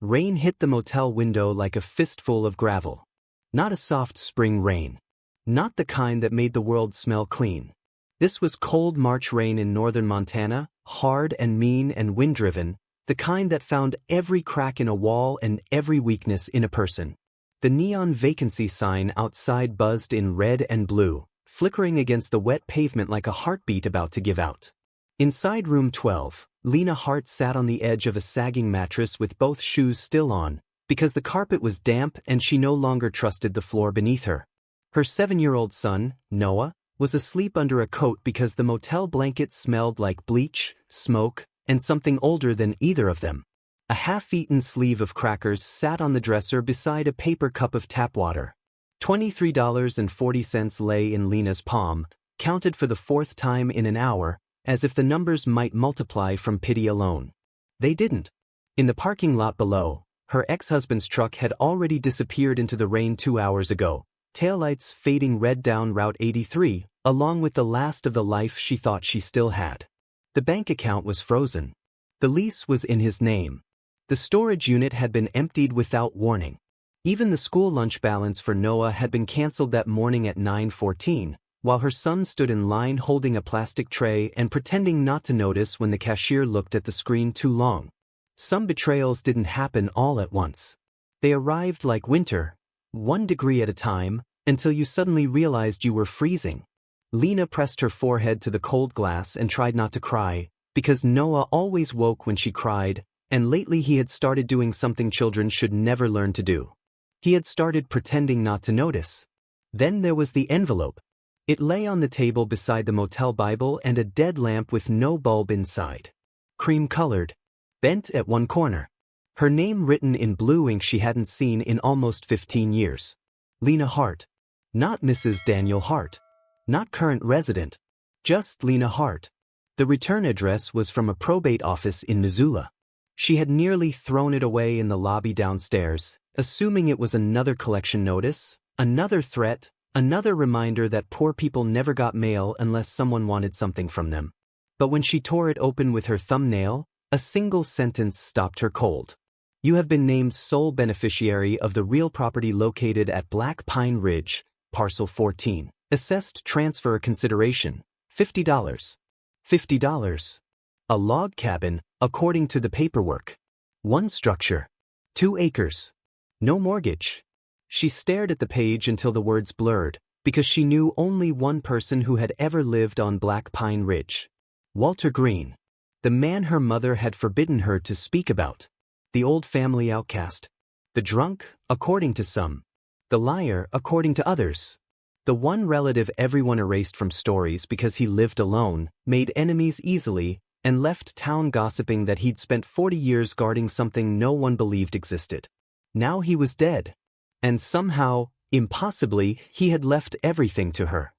Rain hit the motel window like a fistful of gravel. Not a soft spring rain. Not the kind that made the world smell clean. This was cold March rain in northern Montana, hard and mean and wind-driven, the kind that found every crack in a wall and every weakness in a person. The neon vacancy sign outside buzzed in red and blue, flickering against the wet pavement like a heartbeat about to give out. Inside room 12, Lena Hart sat on the edge of a sagging mattress with both shoes still on, because the carpet was damp and she no longer trusted the floor beneath her. Her 7-year-old son, Noah, was asleep under a coat because the motel blanket smelled like bleach, smoke, and something older than either of them. A half-eaten sleeve of crackers sat on the dresser beside a paper cup of tap water. $23.40 lay in Lena's palm, counted for the 4th time in an hour, as if the numbers might multiply from pity alone. They didn't. In the parking lot below, her ex-husband's truck had already disappeared into the rain 2 hours ago, taillights fading red down Route 83, along with the last of the life she thought she still had. The bank account was frozen. The lease was in his name. The storage unit had been emptied without warning. Even the school lunch balance for Noah had been canceled that morning at 9:14, while her son stood in line holding a plastic tray and pretending not to notice when the cashier looked at the screen too long. Some betrayals didn't happen all at once. They arrived like winter, 1 degree at a time, until you suddenly realized you were freezing. Lena pressed her forehead to the cold glass and tried not to cry, because Noah always woke when she cried, and lately he had started doing something children should never learn to do. He had started pretending not to notice. Then there was the envelope. It lay on the table beside the motel Bible and a dead lamp with no bulb inside. Cream-colored. Bent at one corner. Her name written in blue ink she hadn't seen in almost 15 years. Lena Hart. Not Mrs. Daniel Hart. Not current resident. Just Lena Hart. The return address was from a probate office in Missoula. She had nearly thrown it away in the lobby downstairs, assuming it was another collection notice, another threat, another reminder that poor people never got mail unless someone wanted something from them. But when she tore it open with her thumbnail, a single sentence stopped her cold. You have been named sole beneficiary of the real property located at Black Pine Ridge, Parcel 14. Assessed transfer consideration, $50. $50. A log cabin, according to the paperwork. 1 structure. 2 acres. No mortgage. She stared at the page until the words blurred, because she knew only one person who had ever lived on Black Pine Ridge. Walter Green. The man her mother had forbidden her to speak about. The old family outcast. The drunk, according to some. The liar, according to others. The one relative everyone erased from stories because he lived alone, made enemies easily, and left town gossiping that he'd spent 40 years guarding something no one believed existed. Now he was dead. And somehow, impossibly, he had left everything to her.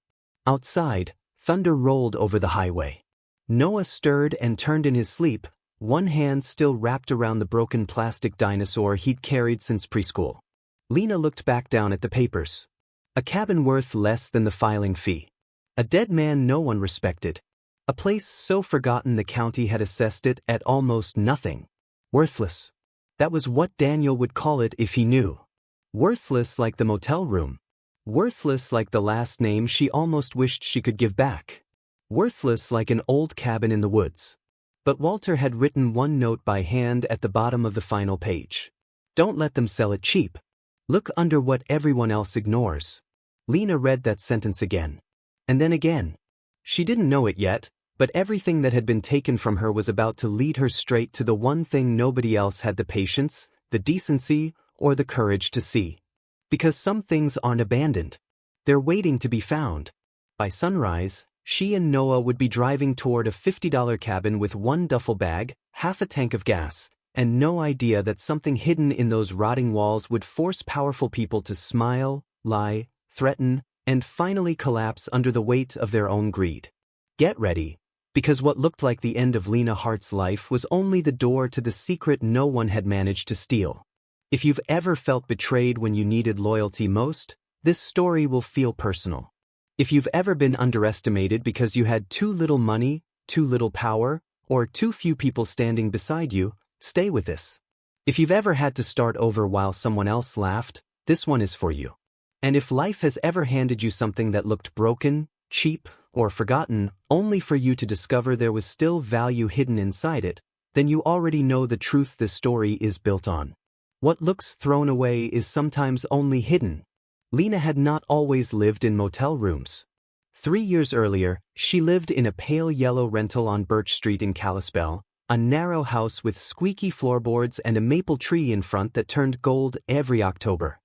Outside, thunder rolled over the highway. Noah stirred and turned in his sleep, one hand still wrapped around the broken plastic dinosaur he'd carried since preschool. Lena looked back down at the papers. A cabin worth less than the filing fee. A dead man no one respected. A place so forgotten the county had assessed it at almost nothing. Worthless. That was what Daniel would call it if he knew. Worthless like the motel room. Worthless like the last name she almost wished she could give back. Worthless like an old cabin in the woods. But Walter had written one note by hand at the bottom of the final page. Don't let them sell it cheap. Look under what everyone else ignores. Lena read that sentence again. And then again. She didn't know it yet, but everything that had been taken from her was about to lead her straight to the one thing nobody else had the patience, the decency, or the courage to see. Because some things aren't abandoned. They're waiting to be found. By sunrise, she and Noah would be driving toward a $50 cabin with 1 duffel bag, half a tank of gas, and no idea that something hidden in those rotting walls would force powerful people to smile, lie, threaten, and finally collapse under the weight of their own greed. Get ready, because what looked like the end of Lena Hart's life was only the door to the secret no one had managed to steal. If you've ever felt betrayed when you needed loyalty most, this story will feel personal. If you've ever been underestimated because you had too little money, too little power, or too few people standing beside you, stay with this. If you've ever had to start over while someone else laughed, this one is for you. And if life has ever handed you something that looked broken, cheap, or forgotten, only for you to discover there was still value hidden inside it, then you already know the truth this story is built on. What looks thrown away is sometimes only hidden. Lena had not always lived in motel rooms. 3 years earlier, she lived in a pale yellow rental on Birch Street in Kalispell, a narrow house with squeaky floorboards and a maple tree in front that turned gold every October.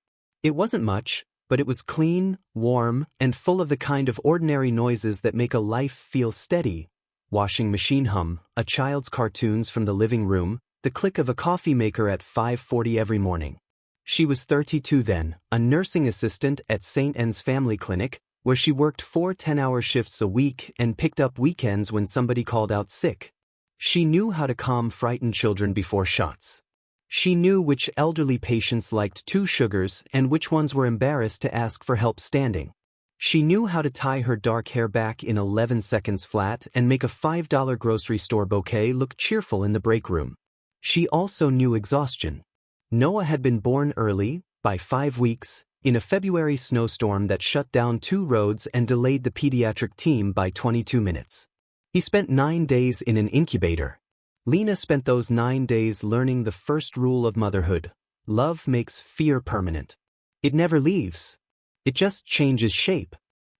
It wasn't much, but it was clean, warm, and full of the kind of ordinary noises that make a life feel steady. Washing machine hum, a child's cartoons from the living room, the click of a coffee maker at 5:40 every morning. She was 32 then, a nursing assistant at St. Anne's Family Clinic, where she worked 4 10-hour shifts a week and picked up weekends when somebody called out sick. She knew how to calm frightened children before shots. She knew which elderly patients liked 2 sugars and which ones were embarrassed to ask for help standing. She knew how to tie her dark hair back in 11 seconds flat and make a $5 grocery store bouquet look cheerful in the break room. She also knew exhaustion. Noah had been born early, by 5 weeks, in a February snowstorm that shut down 2 roads and delayed the pediatric team by 22 minutes. He spent 9 days in an incubator. Lena spent those 9 days learning the first rule of motherhood. Love makes fear permanent. It never leaves. It just changes shape.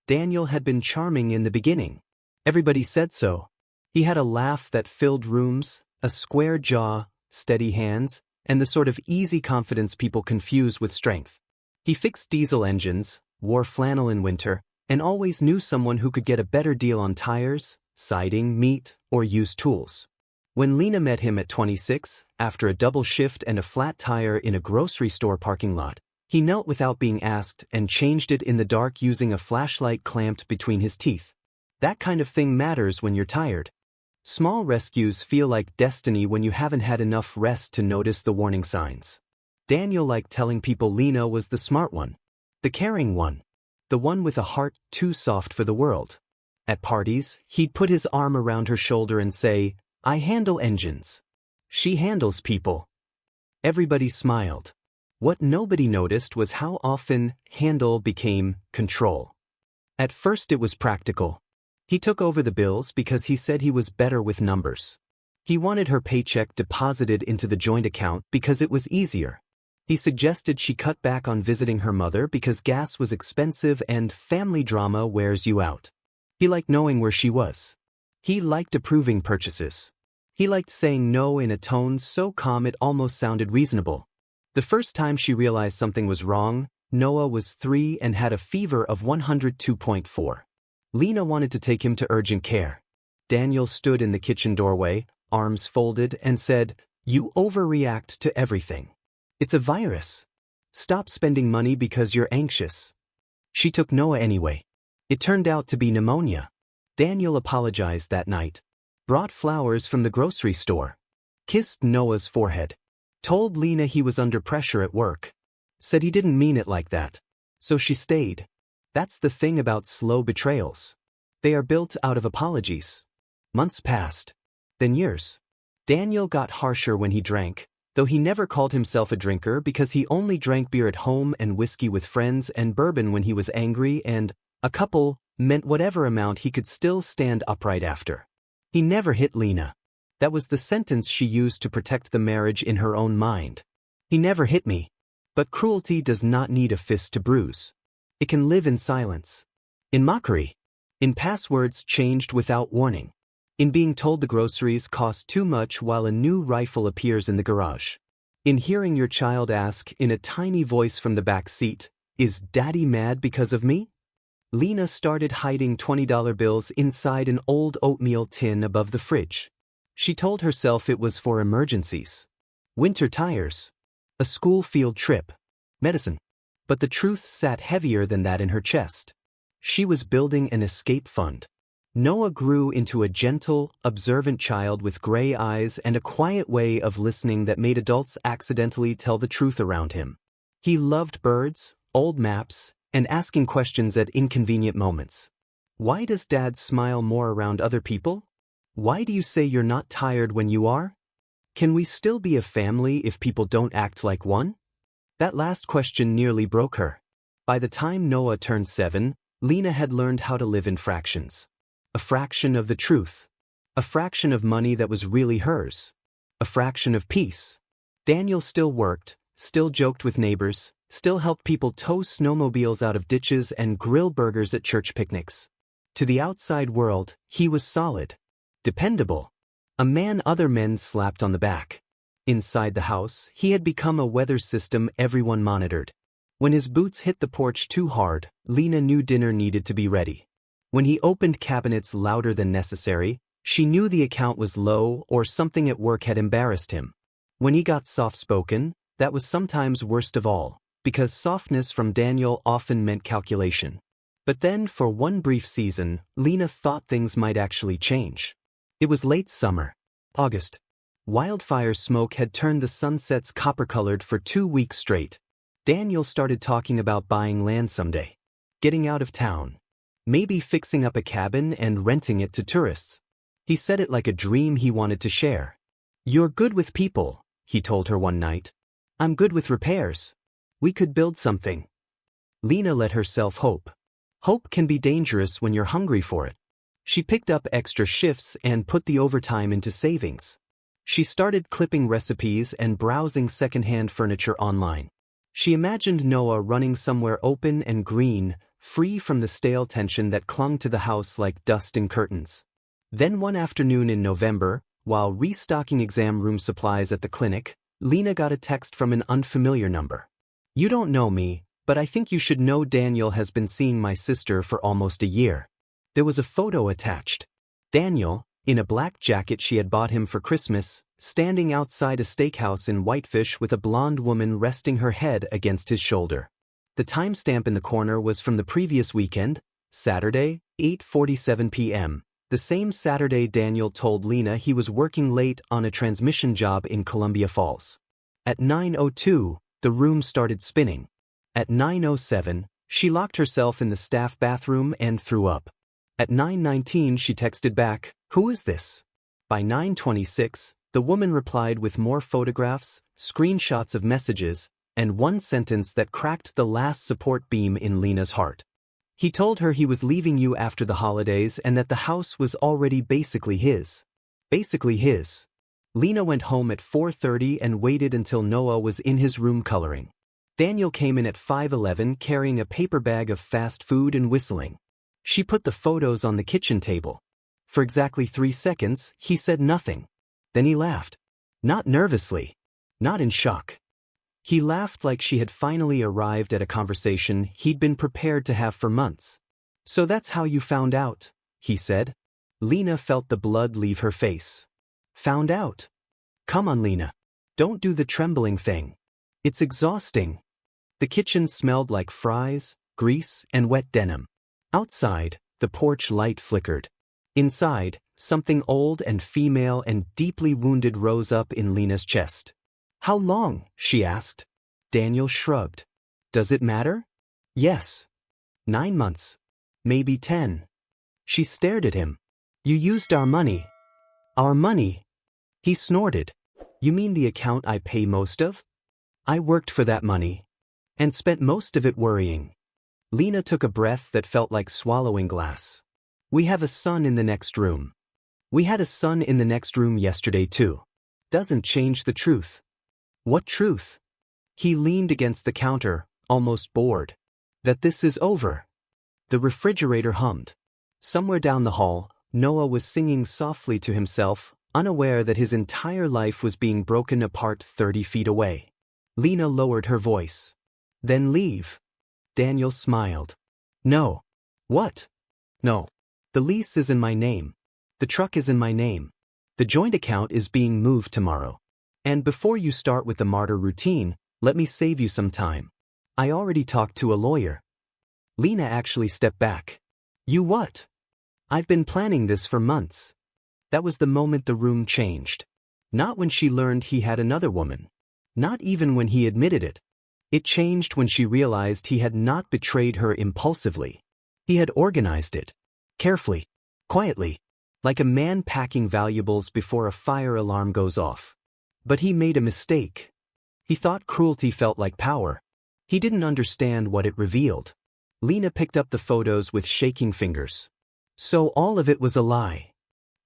Daniel had been charming in the beginning. Everybody said so. He had a laugh that filled rooms, a square jaw, steady hands, and the sort of easy confidence people confuse with strength. He fixed diesel engines, wore flannel in winter, and always knew someone who could get a better deal on tires, siding, meat, or used tools. When Lena met him at 26, after a double shift and a flat tire in a grocery store parking lot, he knelt without being asked and changed it in the dark using a flashlight clamped between his teeth. That kind of thing matters when you're tired. Small rescues feel like destiny when you haven't had enough rest to notice the warning signs. Daniel liked telling people Lena was the smart one, the caring one, the one with a heart too soft for the world. At parties, he'd put his arm around her shoulder and say, "I handle engines. She handles people." Everybody smiled. What nobody noticed was how often handle became control. At first it was practical. He took over the bills because he said he was better with numbers. He wanted her paycheck deposited into the joint account because it was easier. He suggested she cut back on visiting her mother because gas was expensive and family drama wears you out. He liked knowing where she was. He liked approving purchases. He liked saying no in a tone so calm it almost sounded reasonable. The first time she realized something was wrong, Noah was 3 and had a fever of 102.4. Lena wanted to take him to urgent care. Daniel stood in the kitchen doorway, arms folded, and said, "You overreact to everything. It's a virus. Stop spending money because you're anxious." She took Noah anyway. It turned out to be pneumonia. Daniel apologized that night. Brought flowers from the grocery store. Kissed Noah's forehead. Told Lena he was under pressure at work. Said he didn't mean it like that. So she stayed. That's the thing about slow betrayals. They are built out of apologies. Months passed. Then years. Daniel got harsher when he drank, though he never called himself a drinker because he only drank beer at home and whiskey with friends and bourbon when he was angry, and a couple meant whatever amount he could still stand upright after. He never hit Lena. That was the sentence she used to protect the marriage in her own mind. He never hit me. But cruelty does not need a fist to bruise. It can live in silence. In mockery. In passwords changed without warning. In being told the groceries cost too much while a new rifle appears in the garage. In hearing your child ask in a tiny voice from the back seat, "Is Daddy mad because of me?" Lena started hiding $20 bills inside an old oatmeal tin above the fridge. She told herself it was for emergencies. Winter tires. A school field trip. Medicine. But the truth sat heavier than that in her chest. She was building an escape fund. Noah grew into a gentle, observant child with gray eyes and a quiet way of listening that made adults accidentally tell the truth around him. He loved birds, old maps, and asking questions at inconvenient moments. Why does Dad smile more around other people? Why do you say you're not tired when you are? Can we still be a family if people don't act like one? That last question nearly broke her. By the time Noah turned 7, Lena had learned how to live in fractions. A fraction of the truth. A fraction of money that was really hers. A fraction of peace. Daniel still worked, still joked with neighbors, still helped people tow snowmobiles out of ditches and grill burgers at church picnics. To the outside world, he was solid. Dependable. A man other men slapped on the back. Inside the house, he had become a weather system everyone monitored. When his boots hit the porch too hard, Lena knew dinner needed to be ready. When he opened cabinets louder than necessary, she knew the account was low or something at work had embarrassed him. When he got soft-spoken, that was sometimes worst of all, because softness from Daniel often meant calculation. But then, for one brief season, Lena thought things might actually change. It was late summer. August. Wildfire smoke had turned the sunsets copper-colored for 2 weeks straight. Daniel started talking about buying land someday. Getting out of town. Maybe fixing up a cabin and renting it to tourists. He said it like a dream he wanted to share. "You're good with people," he told her one night. "I'm good with repairs. We could build something." Lena let herself hope. Hope can be dangerous when you're hungry for it. She picked up extra shifts and put the overtime into savings. She started clipping recipes and browsing secondhand furniture online. She imagined Noah running somewhere open and green, free from the stale tension that clung to the house like dust in curtains. Then one afternoon in November, while restocking exam room supplies at the clinic, Lena got a text from an unfamiliar number. "You don't know me, but I think you should know Daniel has been seeing my sister for almost a year." There was a photo attached. Daniel, in a black jacket she had bought him for Christmas, standing outside a steakhouse in Whitefish with a blonde woman resting her head against his shoulder. The timestamp in the corner was from the previous weekend, Saturday, 8:47 p.m., the same Saturday Daniel told Lena he was working late on a transmission job in Columbia Falls. At 9:02, the room started spinning. At 9:07, she locked herself in the staff bathroom and threw up. At 9:19 she texted back, "Who is this?" By 9:26, the woman replied with more photographs, screenshots of messages, and one sentence that cracked the last support beam in Lena's heart. He told her he was leaving you after the holidays and that the house was already basically his. Basically his. Lena went home at 4:30 and waited until Noah was in his room coloring. Daniel came in at 5:11 carrying a paper bag of fast food and whistling. She put the photos on the kitchen table. For exactly 3 seconds, he said nothing. Then he laughed. Not nervously. Not in shock. He laughed like she had finally arrived at a conversation he'd been prepared to have for months. "So that's how you found out," he said. Lena felt the blood leave her face. "Found out? Come on, Lena. Don't do the trembling thing. It's exhausting." The kitchen smelled like fries, grease, and wet denim. Outside, the porch light flickered. Inside, something old and female and deeply wounded rose up in Lena's chest. "How long?" she asked. Daniel shrugged. "Does it matter?" "Yes. 9 months. Maybe 10. She stared at him. "You used our money." "Our money?" He snorted. "You mean the account I pay most of? I worked for that money. And spent most of it worrying." Lena took a breath that felt like swallowing glass. "We have a son in the next room. We had a son in the next room yesterday too. Doesn't change the truth." "What truth?" He leaned against the counter, almost bored. "That this is over." The refrigerator hummed. Somewhere down the hall, Noah was singing softly to himself, unaware that his entire life was being broken apart 30 feet away. Lena lowered her voice. "Then leave." Daniel smiled. "No." "What?" "No. The lease is in my name. The truck is in my name. The joint account is being moved tomorrow. And before you start with the martyr routine, let me save you some time. I already talked to a lawyer." Lena actually stepped back. "You what?" "I've been planning this for months." That was the moment the room changed. Not when she learned he had another woman. Not even when he admitted it. It changed when she realized he had not betrayed her impulsively. He had organized it. Carefully. Quietly. Like a man packing valuables before a fire alarm goes off. But he made a mistake. He thought cruelty felt like power. He didn't understand what it revealed. Lena picked up the photos with shaking fingers. So all of it was a lie.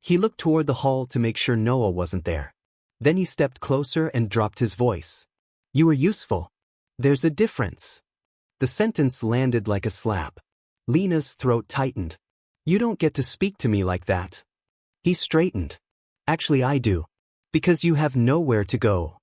He looked toward the hall to make sure Noah wasn't there. Then he stepped closer and dropped his voice. You were useful. There's a difference. The sentence landed like a slap. Lena's throat tightened. You don't get to speak to me like that. He straightened. Actually, I do. Because you have nowhere to go.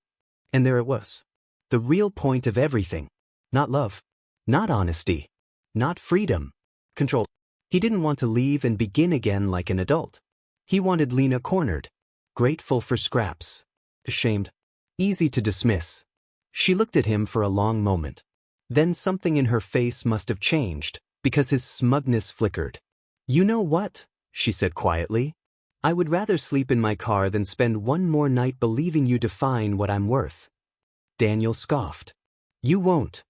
And there it was. The real point of everything. Not love. Not honesty. Not freedom. Control. He didn't want to leave and begin again like an adult. He wanted Lena cornered. Grateful for scraps. Ashamed. Easy to dismiss. She looked at him for a long moment. Then something in her face must have changed, because his smugness flickered. You know what? She said quietly. I would rather sleep in my car than spend one more night believing you define what I'm worth. Daniel scoffed. You won't.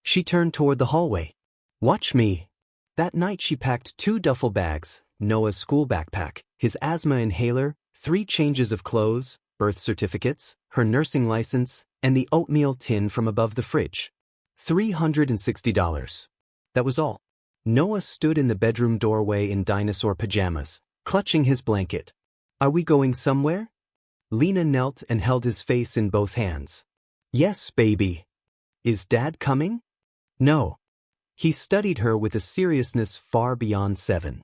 She turned toward the hallway. Watch me. That night she packed 2 duffel bags, Noah's school backpack, his asthma inhaler, 3 changes of clothes, birth certificates, her nursing license, and the oatmeal tin from above the fridge. $360. That was all. Noah stood in the bedroom doorway in dinosaur pajamas, clutching his blanket. Are we going somewhere? Lena knelt and held his face in both hands. Yes, baby. Is Dad coming? No. He studied her with a seriousness far beyond 7.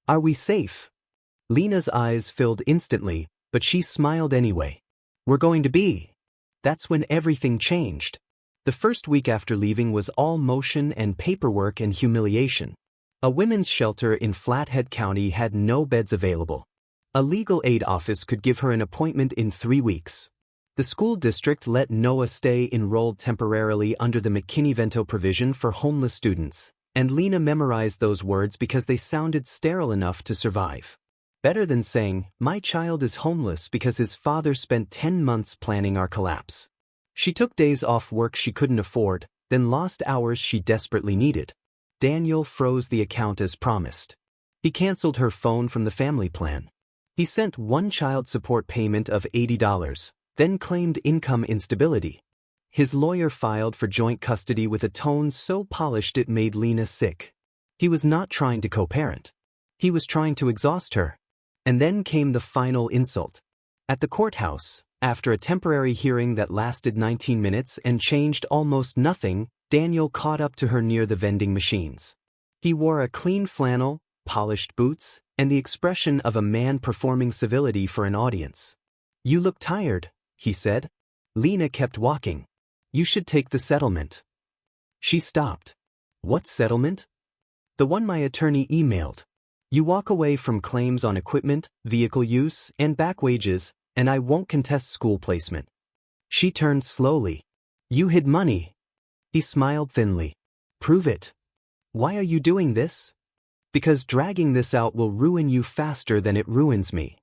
Are we safe? Lena's eyes filled instantly, but she smiled anyway. We're going to be. That's when everything changed. The first week after leaving was all motion and paperwork and humiliation. A women's shelter in Flathead County had no beds available. A legal aid office could give her an appointment in 3 weeks. The school district let Noah stay enrolled temporarily under the McKinney-Vento provision for homeless students, and Lena memorized those words because they sounded sterile enough to survive. Better than saying, my child is homeless because his father spent 10 months planning our collapse. She took days off work she couldn't afford, then lost hours she desperately needed. Daniel froze the account as promised. He canceled her phone from the family plan. He sent one child support payment of $80, then claimed income instability. His lawyer filed for joint custody with a tone so polished it made Lena sick. He was not trying to co-parent. He was trying to exhaust her. And then came the final insult. At the courthouse, after a temporary hearing that lasted 19 minutes and changed almost nothing, Daniel caught up to her near the vending machines. He wore a clean flannel, polished boots, and the expression of a man performing civility for an audience. You look tired, he said. Lena kept walking. You should take the settlement. She stopped. What settlement? The one my attorney emailed. You walk away from claims on equipment, vehicle use, and back wages, and I won't contest school placement. She turned slowly. You hid money. He smiled thinly. Prove it. Why are you doing this? Because dragging this out will ruin you faster than it ruins me.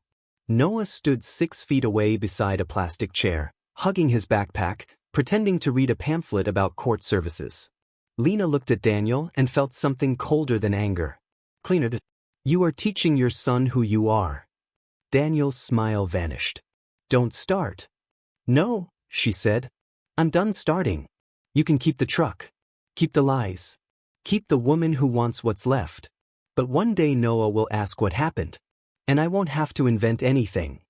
Noah stood 6 feet away beside a plastic chair, hugging his backpack, pretending to read a pamphlet about court services. Lena looked at Daniel and felt something colder than anger. Cleaner. You are teaching your son who you are. Daniel's smile vanished. Don't start. No, she said. I'm done starting. You can keep the truck. Keep the lies. Keep the woman who wants what's left. But one day Noah will ask what happened. And I won't have to invent anything.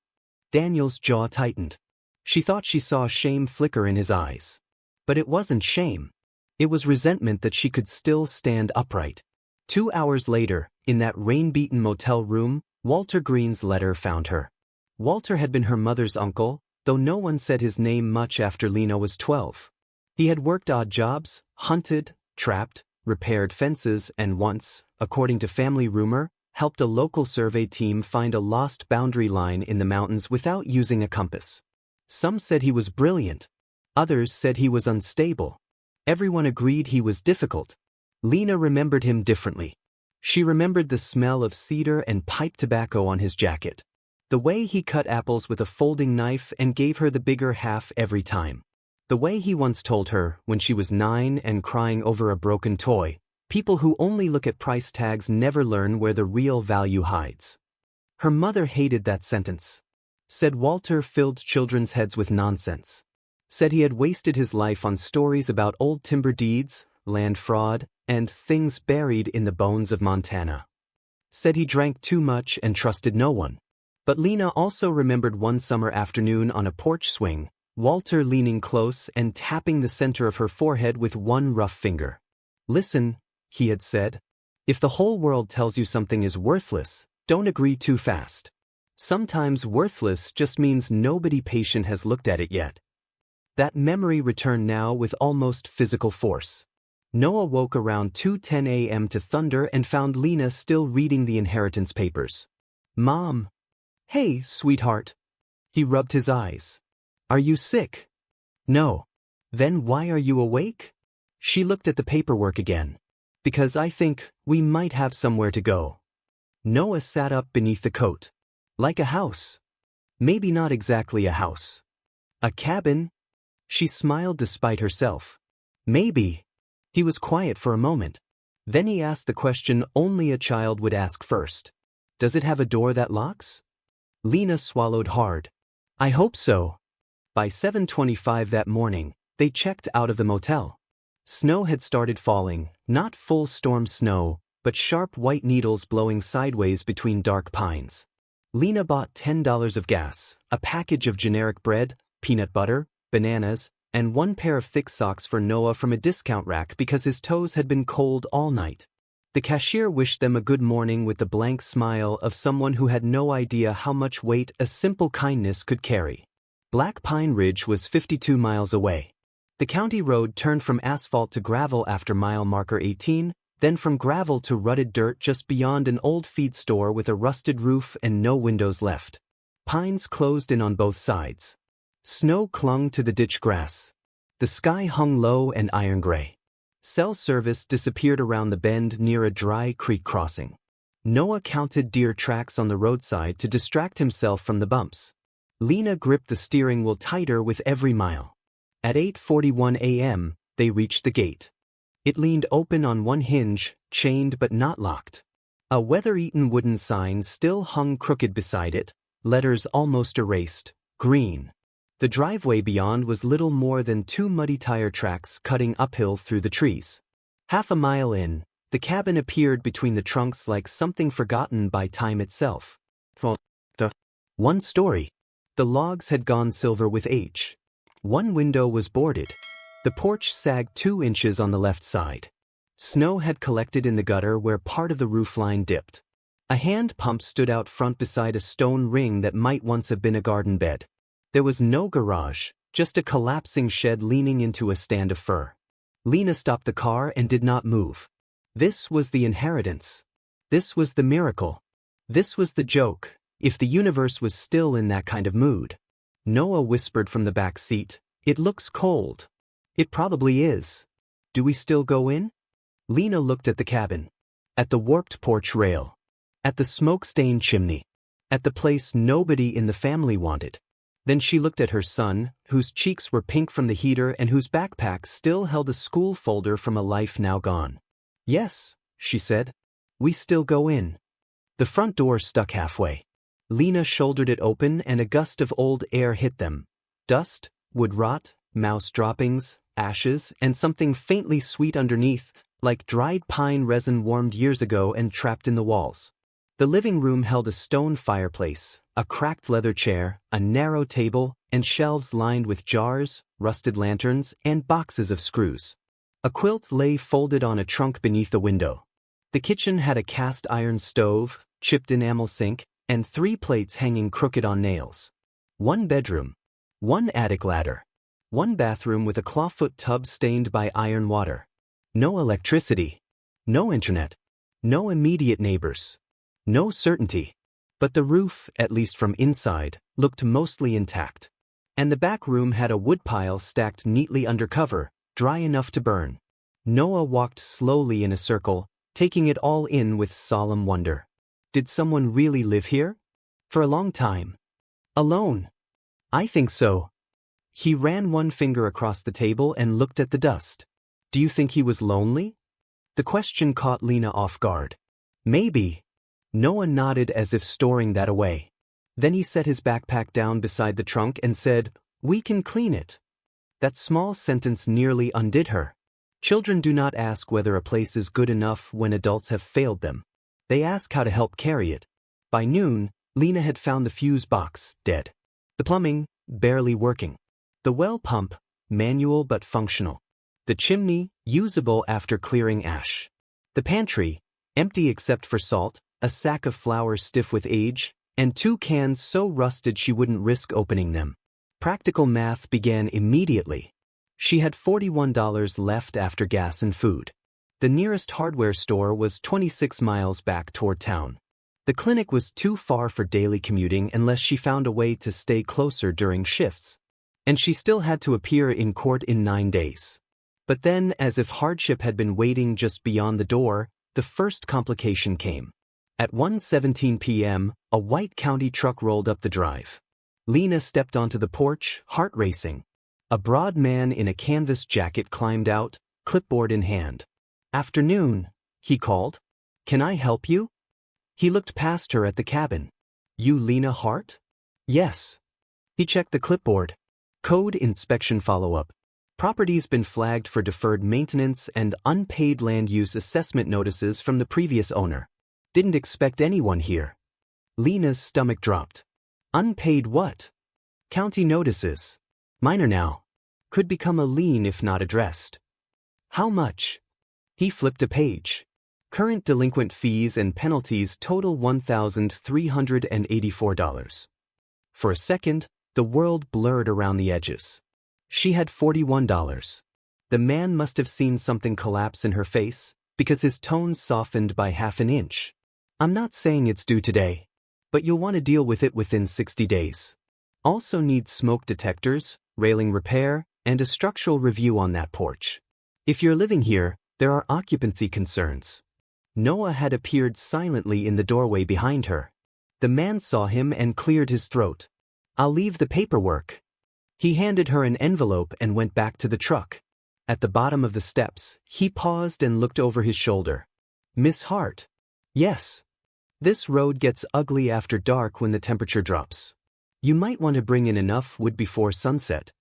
Daniel's jaw tightened. She thought she saw shame flicker in his eyes. But it wasn't shame. It was resentment that she could still stand upright. 2 hours later, in that rain-beaten motel room, Walter Green's letter found her. Walter had been her mother's uncle, though no one said his name much after Lena was 12. He had worked odd jobs, hunted, trapped, repaired fences, and once, according to family rumor, helped a local survey team find a lost boundary line in the mountains without using a compass. Some said he was brilliant. Others said he was unstable. Everyone agreed he was difficult. Lena remembered him differently. She remembered the smell of cedar and pipe tobacco on his jacket. The way he cut apples with a folding knife and gave her the bigger half every time. The way he once told her, when she was 9 and crying over a broken toy, people who only look at price tags never learn where the real value hides. Her mother hated that sentence. Said Walter filled children's heads with nonsense. Said he had wasted his life on stories about old timber deeds, land fraud, and things buried in the bones of Montana. Said he drank too much and trusted no one. But Lena also remembered one summer afternoon on a porch swing, Walter leaning close and tapping the center of her forehead with one rough finger. "Listen," he had said. "If the whole world tells you something is worthless, don't agree too fast. Sometimes worthless just means nobody patient has looked at it yet." That memory returned now with almost physical force. Noah woke around 2:10 a.m. to thunder and found Lena still reading the inheritance papers. "Mom." "Hey, sweetheart." He rubbed his eyes. "Are you sick?" "No." "Then why are you awake?" She looked at the paperwork again. "Because I think we might have somewhere to go." Noah sat up beneath the coat. "Like a house." "Maybe not exactly a house." "A cabin?" She smiled despite herself. "Maybe." He was quiet for a moment. Then he asked the question only a child would ask first. "Does it have a door that locks?" Lena swallowed hard. "I hope so." By 7:25 that morning, they checked out of the motel. Snow had started falling, not full storm snow, but sharp white needles blowing sideways between dark pines. Lena bought $10 of gas, a package of generic bread, peanut butter, bananas, and one pair of thick socks for Noah from a discount rack because his toes had been cold all night. The cashier wished them a good morning with the blank smile of someone who had no idea how much weight a simple kindness could carry. Black Pine Ridge was 52 miles away. The county road turned from asphalt to gravel after mile marker 18, then from gravel to rutted dirt just beyond an old feed store with a rusted roof and no windows left. Pines closed in on both sides. Snow clung to the ditch grass. The sky hung low and iron gray. Cell service disappeared around the bend near a dry creek crossing. Noah counted deer tracks on the roadside to distract himself from the bumps. Lena gripped the steering wheel tighter with every mile. At 8:41 a.m., they reached the gate. It leaned open on one hinge, chained but not locked. A weather-eaten wooden sign still hung crooked beside it, letters almost erased, green. The driveway beyond was little more than two muddy tire tracks cutting uphill through the trees. Half a mile in, the cabin appeared between the trunks like something forgotten by time itself. One story. The logs had gone silver with age. One window was boarded. The porch sagged 2 inches on the left side. Snow had collected in the gutter where part of the roof line dipped. A hand pump stood out front beside a stone ring that might once have been a garden bed. There was no garage, just a collapsing shed leaning into a stand of fur. Lena stopped the car and did not move. This was the inheritance. This was the miracle. This was the joke, if the universe was still in that kind of mood. Noah whispered from the back seat, "It looks cold." "It probably is. Do we still go in?" Lena looked at the cabin. At the warped porch rail. At the smoke-stained chimney. At the place nobody in the family wanted. Then she looked at her son, whose cheeks were pink from the heater and whose backpack still held a school folder from a life now gone. "Yes," she said. "We still go in." The front door stuck halfway. Lena shouldered it open and a gust of old air hit them. Dust, wood rot, mouse droppings, ashes, and something faintly sweet underneath, like dried pine resin warmed years ago and trapped in the walls. The living room held a stone fireplace, a cracked leather chair, a narrow table, and shelves lined with jars, rusted lanterns, and boxes of screws. A quilt lay folded on a trunk beneath the window. The kitchen had a cast iron stove, chipped enamel sink, and 3 plates hanging crooked on nails. One bedroom. One attic ladder. One bathroom with a clawfoot tub stained by iron water. No electricity. No internet. No immediate neighbors. No certainty. But the roof, at least from inside, looked mostly intact. And the back room had a woodpile stacked neatly under cover, dry enough to burn. Noah walked slowly in a circle, taking it all in with solemn wonder. Did someone really live here? For a long time. Alone? I think so. He ran one finger across the table and looked at the dust. Do you think he was lonely? The question caught Lena off guard. Maybe. Noah nodded as if storing that away. Then he set his backpack down beside the trunk and said, "We can clean it." That small sentence nearly undid her. Children do not ask whether a place is good enough when adults have failed them. They ask how to help carry it. By noon, Lena had found the fuse box, dead. The plumbing, barely working. The well pump, manual but functional. The chimney, usable after clearing ash. The pantry, empty except for salt, a sack of flour stiff with age, and 2 cans so rusted she wouldn't risk opening them. Practical math began immediately. She had $41 left after gas and food. The nearest hardware store was 26 miles back toward town. The clinic was too far for daily commuting unless she found a way to stay closer during shifts. And she still had to appear in court in 9 days. But then, as if hardship had been waiting just beyond the door, the first complication came. At 1:17 p.m., a white county truck rolled up the drive. Lena stepped onto the porch, heart racing. A broad man in a canvas jacket climbed out, clipboard in hand. "Afternoon," he called. "Can I help you?" He looked past her at the cabin. "You Lena Hart?" "Yes." He checked the clipboard. Code inspection follow-up. Property's been flagged for deferred maintenance and unpaid land use assessment notices from the previous owner. Didn't expect anyone here. Lena's stomach dropped. Unpaid what? County notices. Minor now. Could become a lien if not addressed. How much? He flipped a page. Current delinquent fees and penalties total $1,384. For a second, the world blurred around the edges. She had $41. The man must have seen something collapse in her face, because his tone softened by half an inch. "I'm not saying it's due today, but you'll want to deal with it within 60 days. Also need smoke detectors, railing repair, and a structural review on that porch. If you're living here, there are occupancy concerns." Noah had appeared silently in the doorway behind her. The man saw him and cleared his throat. "I'll leave the paperwork." He handed her an envelope and went back to the truck. At the bottom of the steps, he paused and looked over his shoulder. "Miss Hart?" "Yes. This road gets ugly after dark when the temperature drops. You might want to bring in enough wood before sunset."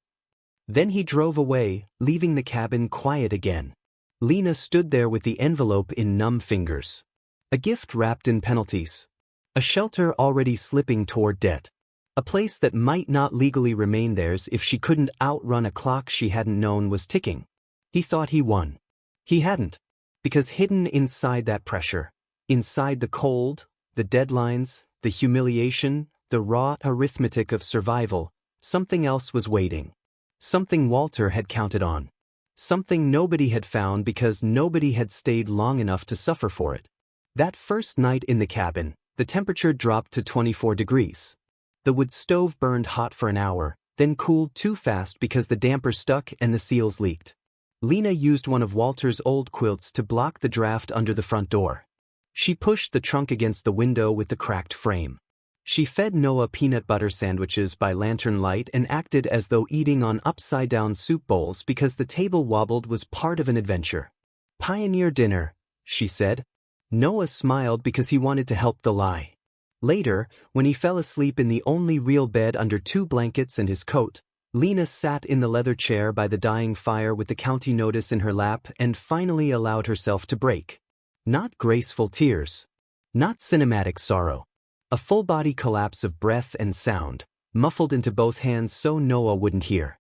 Then he drove away, leaving the cabin quiet again. Lena stood there with the envelope in numb fingers. A gift wrapped in penalties. A shelter already slipping toward debt. A place that might not legally remain theirs if she couldn't outrun a clock she hadn't known was ticking. He thought he won. He hadn't. Because hidden inside that pressure, inside the cold, the deadlines, the humiliation, the raw arithmetic of survival, something else was waiting. Something Walter had counted on. Something nobody had found because nobody had stayed long enough to suffer for it. That first night in the cabin, the temperature dropped to 24 degrees. The wood stove burned hot for an hour, then cooled too fast because the damper stuck and the seals leaked. Lena used one of Walter's old quilts to block the draft under the front door. She pushed the trunk against the window with the cracked frame. She fed Noah peanut butter sandwiches by lantern light and acted as though eating on upside-down soup bowls because the table wobbled was part of an adventure. "Pioneer dinner," she said. Noah smiled because he wanted to help the lie. Later, when he fell asleep in the only real bed under 2 blankets and his coat, Lena sat in the leather chair by the dying fire with the county notice in her lap and finally allowed herself to break. Not graceful tears. Not cinematic sorrow. A full-body collapse of breath and sound, muffled into both hands so Noah wouldn't hear.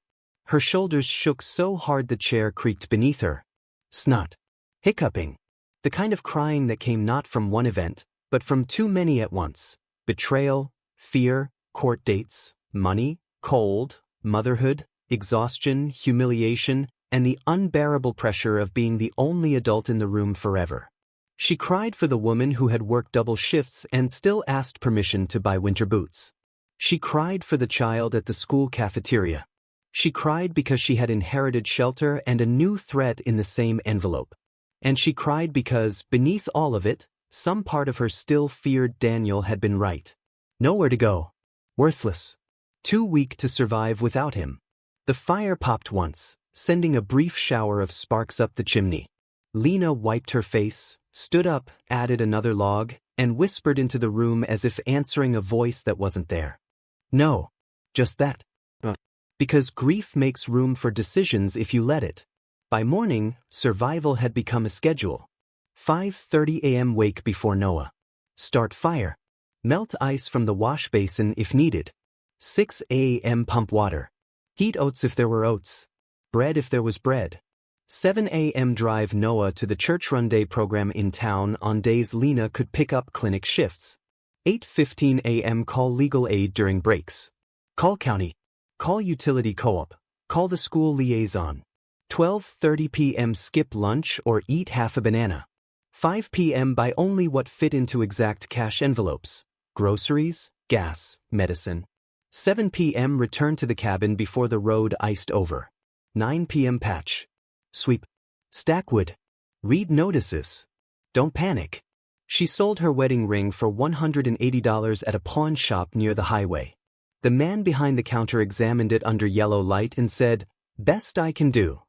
Her shoulders shook so hard the chair creaked beneath her. Snot. Hiccuping. The kind of crying that came not from one event, but from too many at once. Betrayal, fear, court dates, money, cold, motherhood, exhaustion, humiliation, and the unbearable pressure of being the only adult in the room forever. She cried for the woman who had worked double shifts and still asked permission to buy winter boots. She cried for the child at the school cafeteria. She cried because she had inherited shelter and a new threat in the same envelope. And she cried because, beneath all of it, some part of her still feared Daniel had been right. Nowhere to go. Worthless. Too weak to survive without him. The fire popped once, sending a brief shower of sparks up the chimney. Lena wiped her face, stood up, added another log, and whispered into the room as if answering a voice that wasn't there. No. Just that. Because grief makes room for decisions if you let it. By morning, survival had become a schedule. 5:30 a.m. wake before Noah. Start fire. Melt ice from the wash basin if needed. 6 a.m. pump water. Heat oats if there were oats. Bread if there was bread. 7 a.m. drive Noah to the church run day program in town on days Lena could pick up clinic shifts. 8:15 a.m. call legal aid during breaks. Call county. Call utility co-op. Call the school liaison. 12:30 p.m. skip lunch or eat half a banana. 5 p.m. buy only what fit into exact cash envelopes. Groceries, gas, medicine. 7 p.m. return to the cabin before the road iced over. 9 p.m. patch. Sweep. Stack wood. Read notices. Don't panic. She sold her wedding ring for $180 at a pawn shop near the highway. The man behind the counter examined it under yellow light and said, "Best I can do."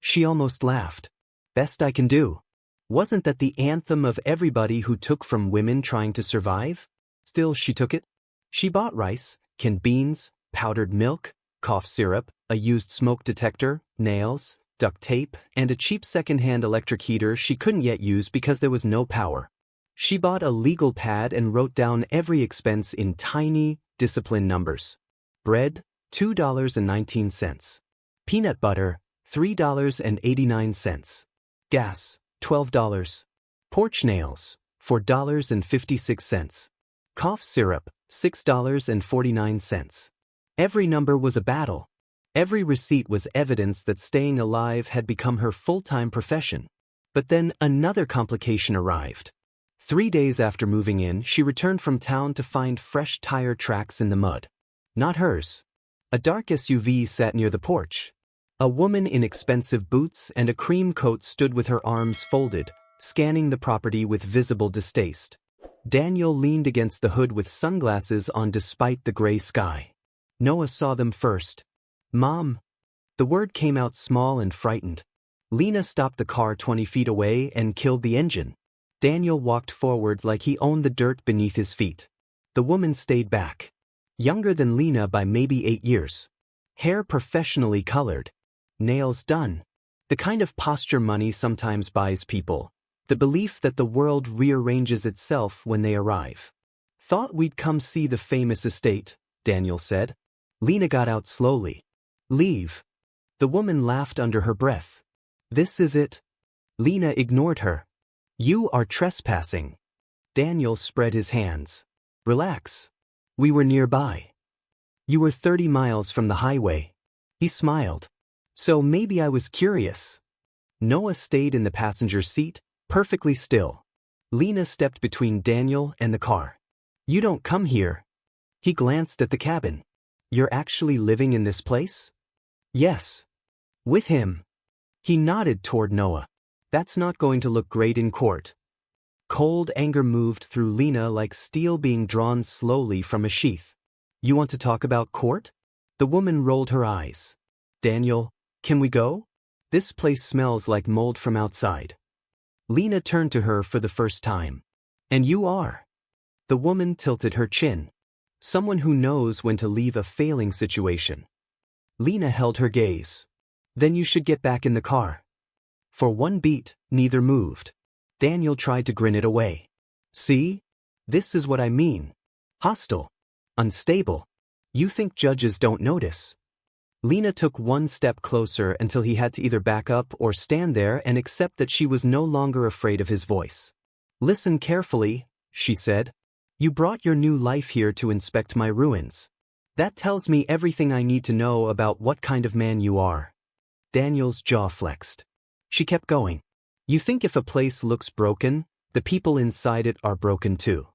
She almost laughed. Best I can do. Wasn't that the anthem of everybody who took from women trying to survive? Still, she took it. She bought rice, canned beans, powdered milk, cough syrup, a used smoke detector, nails, duct tape, and a cheap second-hand electric heater she couldn't yet use because there was no power. She bought a legal pad and wrote down every expense in tiny, disciplined numbers. Bread, $2.19. Peanut butter, $3.89. Gas, $12. Porch nails, $4.56. Cough syrup, $6.49. Every number was a battle. Every receipt was evidence that staying alive had become her full-time profession. But then another complication arrived. 3 days after moving in, she returned from town to find fresh tire tracks in the mud. Not hers. A dark SUV sat near the porch. A woman in expensive boots and a cream coat stood with her arms folded, scanning the property with visible distaste. Daniel leaned against the hood with sunglasses on despite the gray sky. Noah saw them first. "Mom." The word came out small and frightened. Lena stopped the car 20 feet away and killed the engine. Daniel walked forward like he owned the dirt beneath his feet. The woman stayed back. Younger than Lena by maybe 8 years. Hair professionally colored. Nails done. The kind of posture money sometimes buys people. The belief that the world rearranges itself when they arrive. "Thought we'd come see the famous estate," Daniel said. Lena got out slowly. "Leave." The woman laughed under her breath. "This is it." Lena ignored her. "You are trespassing." Daniel spread his hands. "Relax. We were nearby. You were 30 miles from the highway." He smiled. "So maybe I was curious." Noah stayed in the passenger seat, perfectly still. Lena stepped between Daniel and the car. "You don't come here." He glanced at the cabin. "You're actually living in this place?" "Yes." "With him?" He nodded toward Noah. "That's not going to look great in court." Cold anger moved through Lena like steel being drawn slowly from a sheath. "You want to talk about court?" The woman rolled her eyes. "Daniel, can we go? This place smells like mold from outside." Lena turned to her for the first time. "And you are." The woman tilted her chin. "Someone who knows when to leave a failing situation." Lena held her gaze. "Then you should get back in the car." For one beat, neither moved. Daniel tried to grin it away. "See? This is what I mean. Hostile. Unstable. You think judges don't notice." Lena took one step closer until he had to either back up or stand there and accept that she was no longer afraid of his voice. "Listen carefully," she said. "You brought your new life here to inspect my ruins. That tells me everything I need to know about what kind of man you are." Daniel's jaw flexed. She kept going. "You think if a place looks broken, the people inside it are broken too.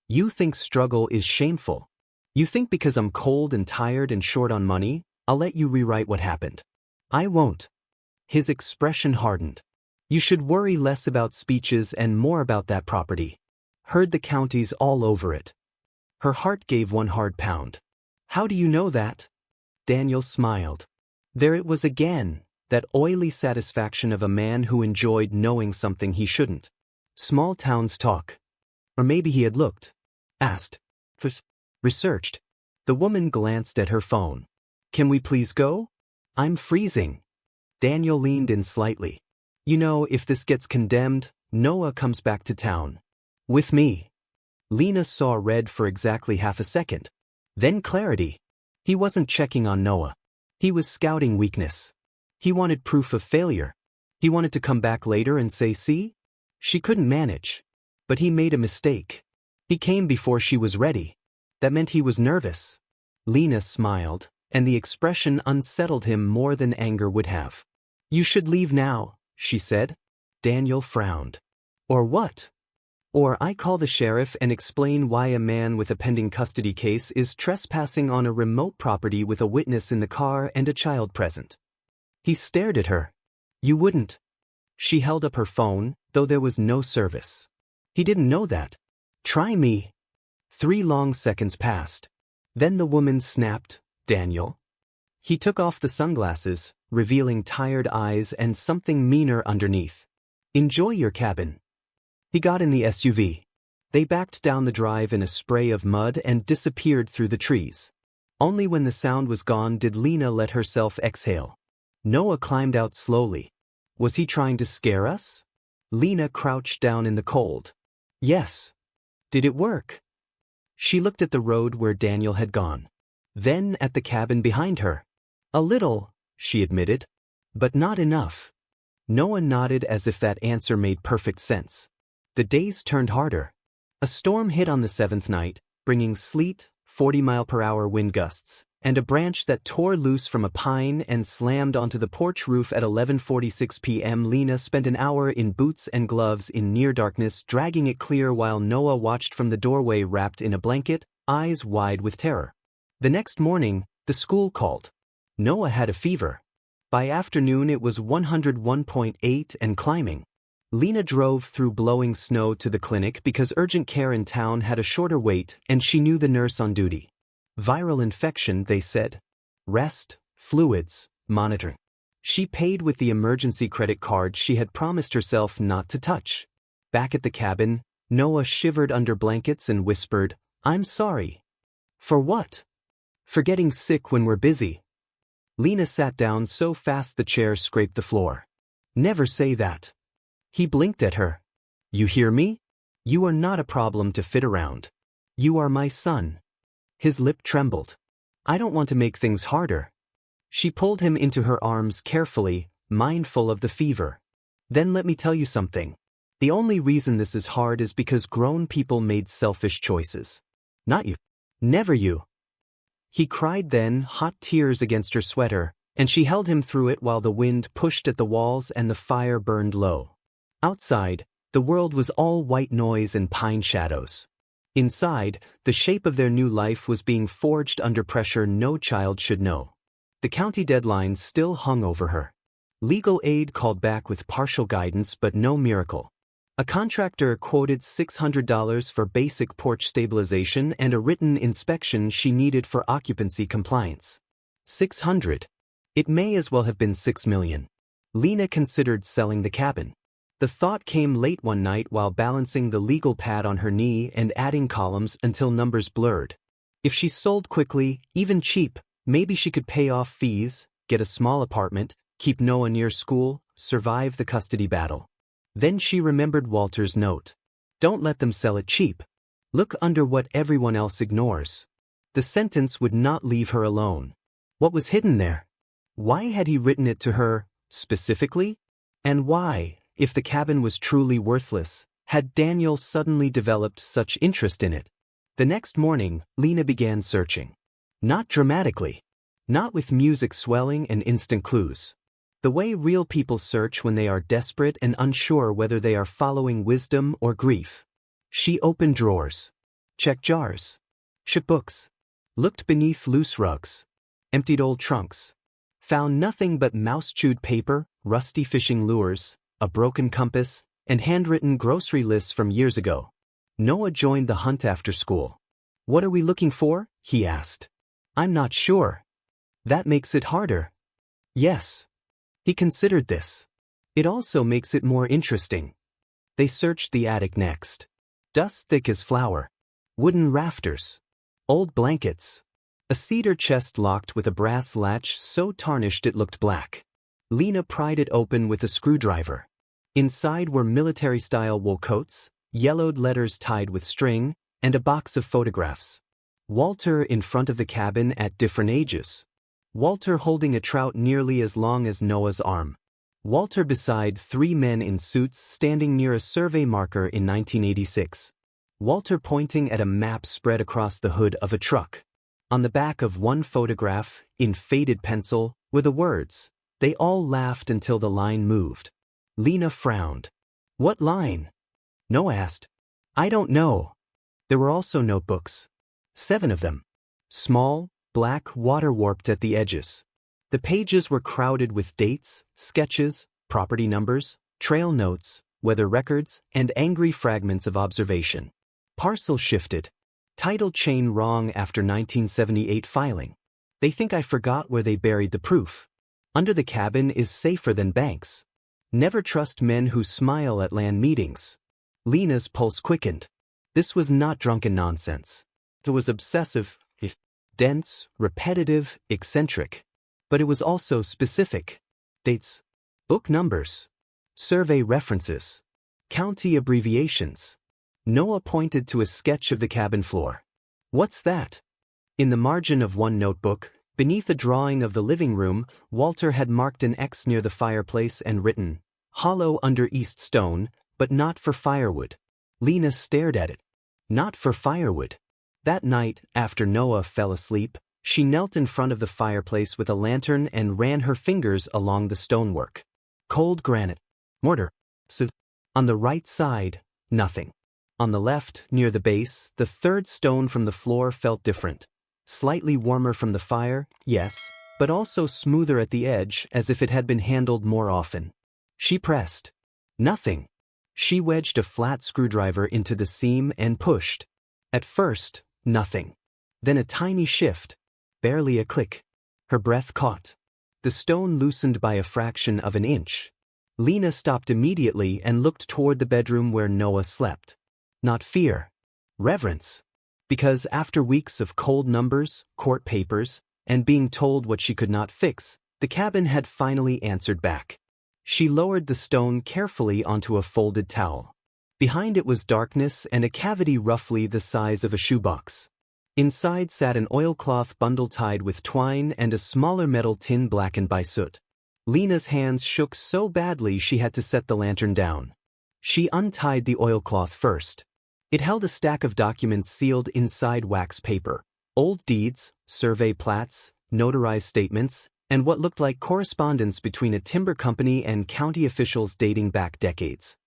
You think struggle is shameful. You think because I'm cold and tired and short on money, I'll let you rewrite what happened. I won't." His expression hardened. "You should worry less about speeches and more about that property. Heard the counties all over it." Her heart gave one hard pound. "How do you know that?" Daniel smiled. There it was again, that oily satisfaction of a man who enjoyed knowing something he shouldn't. Small towns talk. Or maybe he had looked. Asked. Researched. The woman glanced at her phone. Can we please go? I'm freezing. Daniel leaned in slightly. You know, if this gets condemned, Noah comes back to town. With me. Lena saw red for exactly half a second. Then clarity. He wasn't checking on Noah. He was scouting weakness. He wanted proof of failure. He wanted to come back later and say, see? She couldn't manage. But he made a mistake. He came before she was ready. That meant he was nervous. Lena smiled, and the expression unsettled him more than anger would have. You should leave now, she said. Daniel frowned. Or what? Or I call the sheriff and explain why a man with a pending custody case is trespassing on a remote property with a witness in the car and a child present. He stared at her. You wouldn't. She held up her phone, though there was no service. He didn't know that. Try me. 3 long seconds passed. Then the woman snapped, Daniel. He took off the sunglasses, revealing tired eyes and something meaner underneath. Enjoy your cabin. He got in the SUV. They backed down the drive in a spray of mud and disappeared through the trees. Only when the sound was gone did Lena let herself exhale. Noah climbed out slowly. Was he trying to scare us? Lena crouched down in the cold. Yes. Did it work? She looked at the road where Daniel had gone. Then at the cabin behind her. A little, she admitted. But not enough. Noah nodded as if that answer made perfect sense. The days turned harder. A storm hit on the 7th night, bringing sleet, 40-mile-per-hour wind gusts, and a branch that tore loose from a pine and slammed onto the porch roof at 11:46 p.m. Lena spent an hour in boots and gloves in near darkness dragging it clear while Noah watched from the doorway wrapped in a blanket, eyes wide with terror. The next morning, the school called. Noah had a fever. By afternoon it was 101.8 and climbing. Lena drove through blowing snow to the clinic because urgent care in town had a shorter wait and she knew the nurse on duty. Viral infection, they said. Rest, fluids, monitoring. She paid with the emergency credit card she had promised herself not to touch. Back at the cabin, Noah shivered under blankets and whispered, I'm sorry. For what? For getting sick when we're busy. Lena sat down so fast the chair scraped the floor. Never say that. He blinked at her. You hear me? You are not a problem to fit around. You are my son. His lip trembled. I don't want to make things harder. She pulled him into her arms carefully, mindful of the fever. Then let me tell you something. The only reason this is hard is because grown people made selfish choices. Not you. Never you. He cried then, hot tears against her sweater, and she held him through it while the wind pushed at the walls and the fire burned low. Outside, the world was all white noise and pine shadows. Inside, the shape of their new life was being forged under pressure no child should know. The county deadline still hung over her. Legal aid called back with partial guidance but no miracle. A contractor quoted $600 for basic porch stabilization and a written inspection she needed for occupancy compliance. $600. It may as well have been $6 million. Lena considered selling the cabin. The thought came late one night while balancing the legal pad on her knee and adding columns until numbers blurred. If she sold quickly, even cheap, maybe she could pay off fees, get a small apartment, keep Noah near school, survive the custody battle. Then she remembered Walter's note. Don't let them sell it cheap. Look under what everyone else ignores. The sentence would not leave her alone. What was hidden there? Why had he written it to her, specifically? And why, if the cabin was truly worthless, had Daniel suddenly developed such interest in it? The next morning, Lena began searching. Not dramatically. Not with music swelling and instant clues. The way real people search when they are desperate and unsure whether they are following wisdom or grief. She opened drawers. Checked jars. Shook books. Looked beneath loose rugs. Emptied old trunks. Found nothing but mouse-chewed paper, rusty fishing lures, a broken compass, and handwritten grocery lists from years ago. Noah joined the hunt after school. What are we looking for? He asked. I'm not sure. That makes it harder. Yes. He considered this. It also makes it more interesting. They searched the attic next. Dust thick as flour. Wooden rafters. Old blankets. A cedar chest locked with a brass latch so tarnished it looked black. Lena pried it open with a screwdriver. Inside were military-style wool coats, yellowed letters tied with string, and a box of photographs. Walter in front of the cabin at different ages. Walter holding a trout nearly as long as Noah's arm. Walter beside 3 men in suits standing near a survey marker in 1986. Walter pointing at a map spread across the hood of a truck. On the back of one photograph, in faded pencil, were the words, "They all laughed until the line moved." Lena frowned. "What line?" Noah asked. "I don't know." There were also notebooks. 7 of them. Small, black, water-warped at the edges. The pages were crowded with dates, sketches, property numbers, trail notes, weather records, and angry fragments of observation. Parcel shifted. Title chain wrong after 1978 filing. They think I forgot where they buried the proof. Under the cabin is safer than banks. Never trust men who smile at land meetings. Lena's pulse quickened. This was not drunken nonsense. It was obsessive, dense, repetitive, eccentric. But it was also specific. Dates, book numbers, survey references, county abbreviations. Noah pointed to a sketch of the cabin floor. "What's that?" In the margin of one notebook, beneath a drawing of the living room, Walter had marked an X near the fireplace and written, "Hollow under east stone, but not for firewood." Lena stared at it. Not for firewood. That night, after Noah fell asleep, she knelt in front of the fireplace with a lantern and ran her fingers along the stonework. Cold granite. Mortar. So, on the right side, nothing. On the left, near the base, the third stone from the floor felt different. Slightly warmer from the fire, yes, but also smoother at the edge as if it had been handled more often. She pressed. Nothing. She wedged a flat screwdriver into the seam and pushed. At first, nothing. Then a tiny shift. Barely a click. Her breath caught. The stone loosened by a fraction of an inch. Lena stopped immediately and looked toward the bedroom where Noah slept. Not fear. Reverence. Because after weeks of cold numbers, court papers, and being told what she could not fix, the cabin had finally answered back. She lowered the stone carefully onto a folded towel. Behind it was darkness and a cavity roughly the size of a shoebox. Inside sat an oilcloth bundle tied with twine and a smaller metal tin blackened by soot. Lena's hands shook so badly she had to set the lantern down. She untied the oilcloth first. It held a stack of documents sealed inside wax paper. Old deeds, survey plats, notarized statements, and what looked like correspondence between a timber company and county officials dating back decades.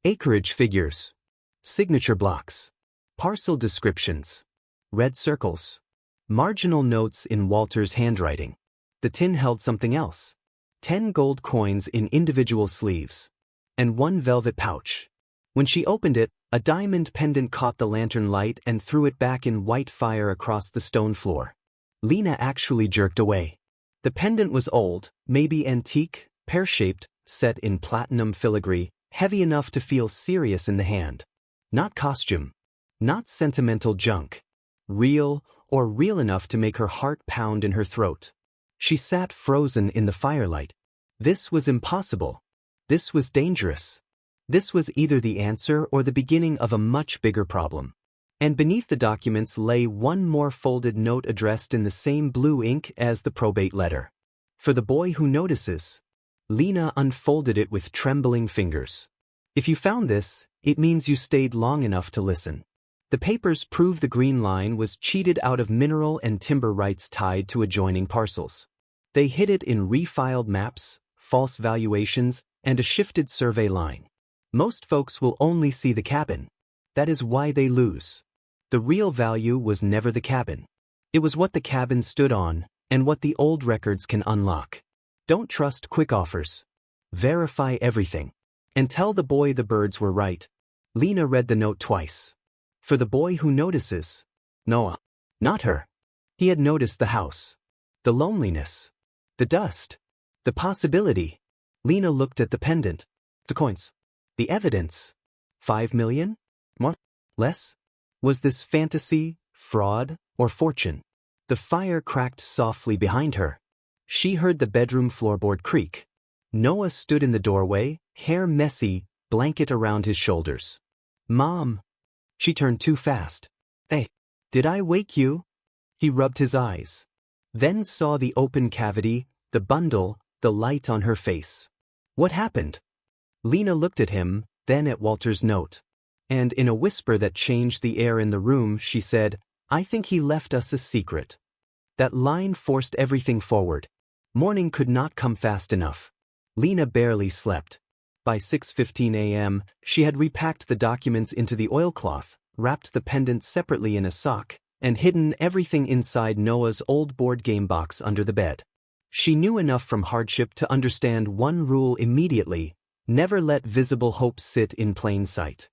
Acreage figures. Signature blocks. Parcel descriptions. Red circles. Marginal notes in Walter's handwriting. The tin held something else. 10 gold coins in individual sleeves. And 1 velvet pouch. When she opened it, a diamond pendant caught the lantern light and threw it back in white fire across the stone floor. Lena actually jerked away. The pendant was old, maybe antique, pear-shaped, set in platinum filigree, heavy enough to feel serious in the hand. Not costume. Not sentimental junk. Real, or real enough to make her heart pound in her throat. She sat frozen in the firelight. This was impossible. This was dangerous. This was either the answer or the beginning of a much bigger problem. And beneath the documents lay one more folded note addressed in the same blue ink as the probate letter. For the boy who notices. Lena unfolded it with trembling fingers. If you found this, it means you stayed long enough to listen. The papers prove the green line was cheated out of mineral and timber rights tied to adjoining parcels. They hid it in refiled maps, false valuations, and a shifted survey line. Most folks will only see the cabin. That is why they lose. The real value was never the cabin. It was what the cabin stood on, and what the old records can unlock. Don't trust quick offers. Verify everything. And tell the boy the birds were right. Lena read the note twice. For the boy who notices. Noah. Not her. He had noticed the house. The loneliness. The dust. The possibility. Lena looked at the pendant. The coins. The evidence. 5 million? What? Less? Was this fantasy, fraud, or fortune? The fire cracked softly behind her. She heard the bedroom floorboard creak. Noah stood in the doorway, hair messy, blanket around his shoulders. Mom! She turned too fast. Hey, did I wake you? He rubbed his eyes. Then saw the open cavity, the bundle, the light on her face. What happened? Lena looked at him, then at Walter's note. And in a whisper that changed the air in the room, she said, I think he left us a secret. That line forced everything forward. Morning could not come fast enough. Lena barely slept. By 6:15 a.m., she had repacked the documents into the oilcloth, wrapped the pendant separately in a sock, and hidden everything inside Noah's old board game box under the bed. She knew enough from hardship to understand one rule immediately: never let visible hope sit in plain sight.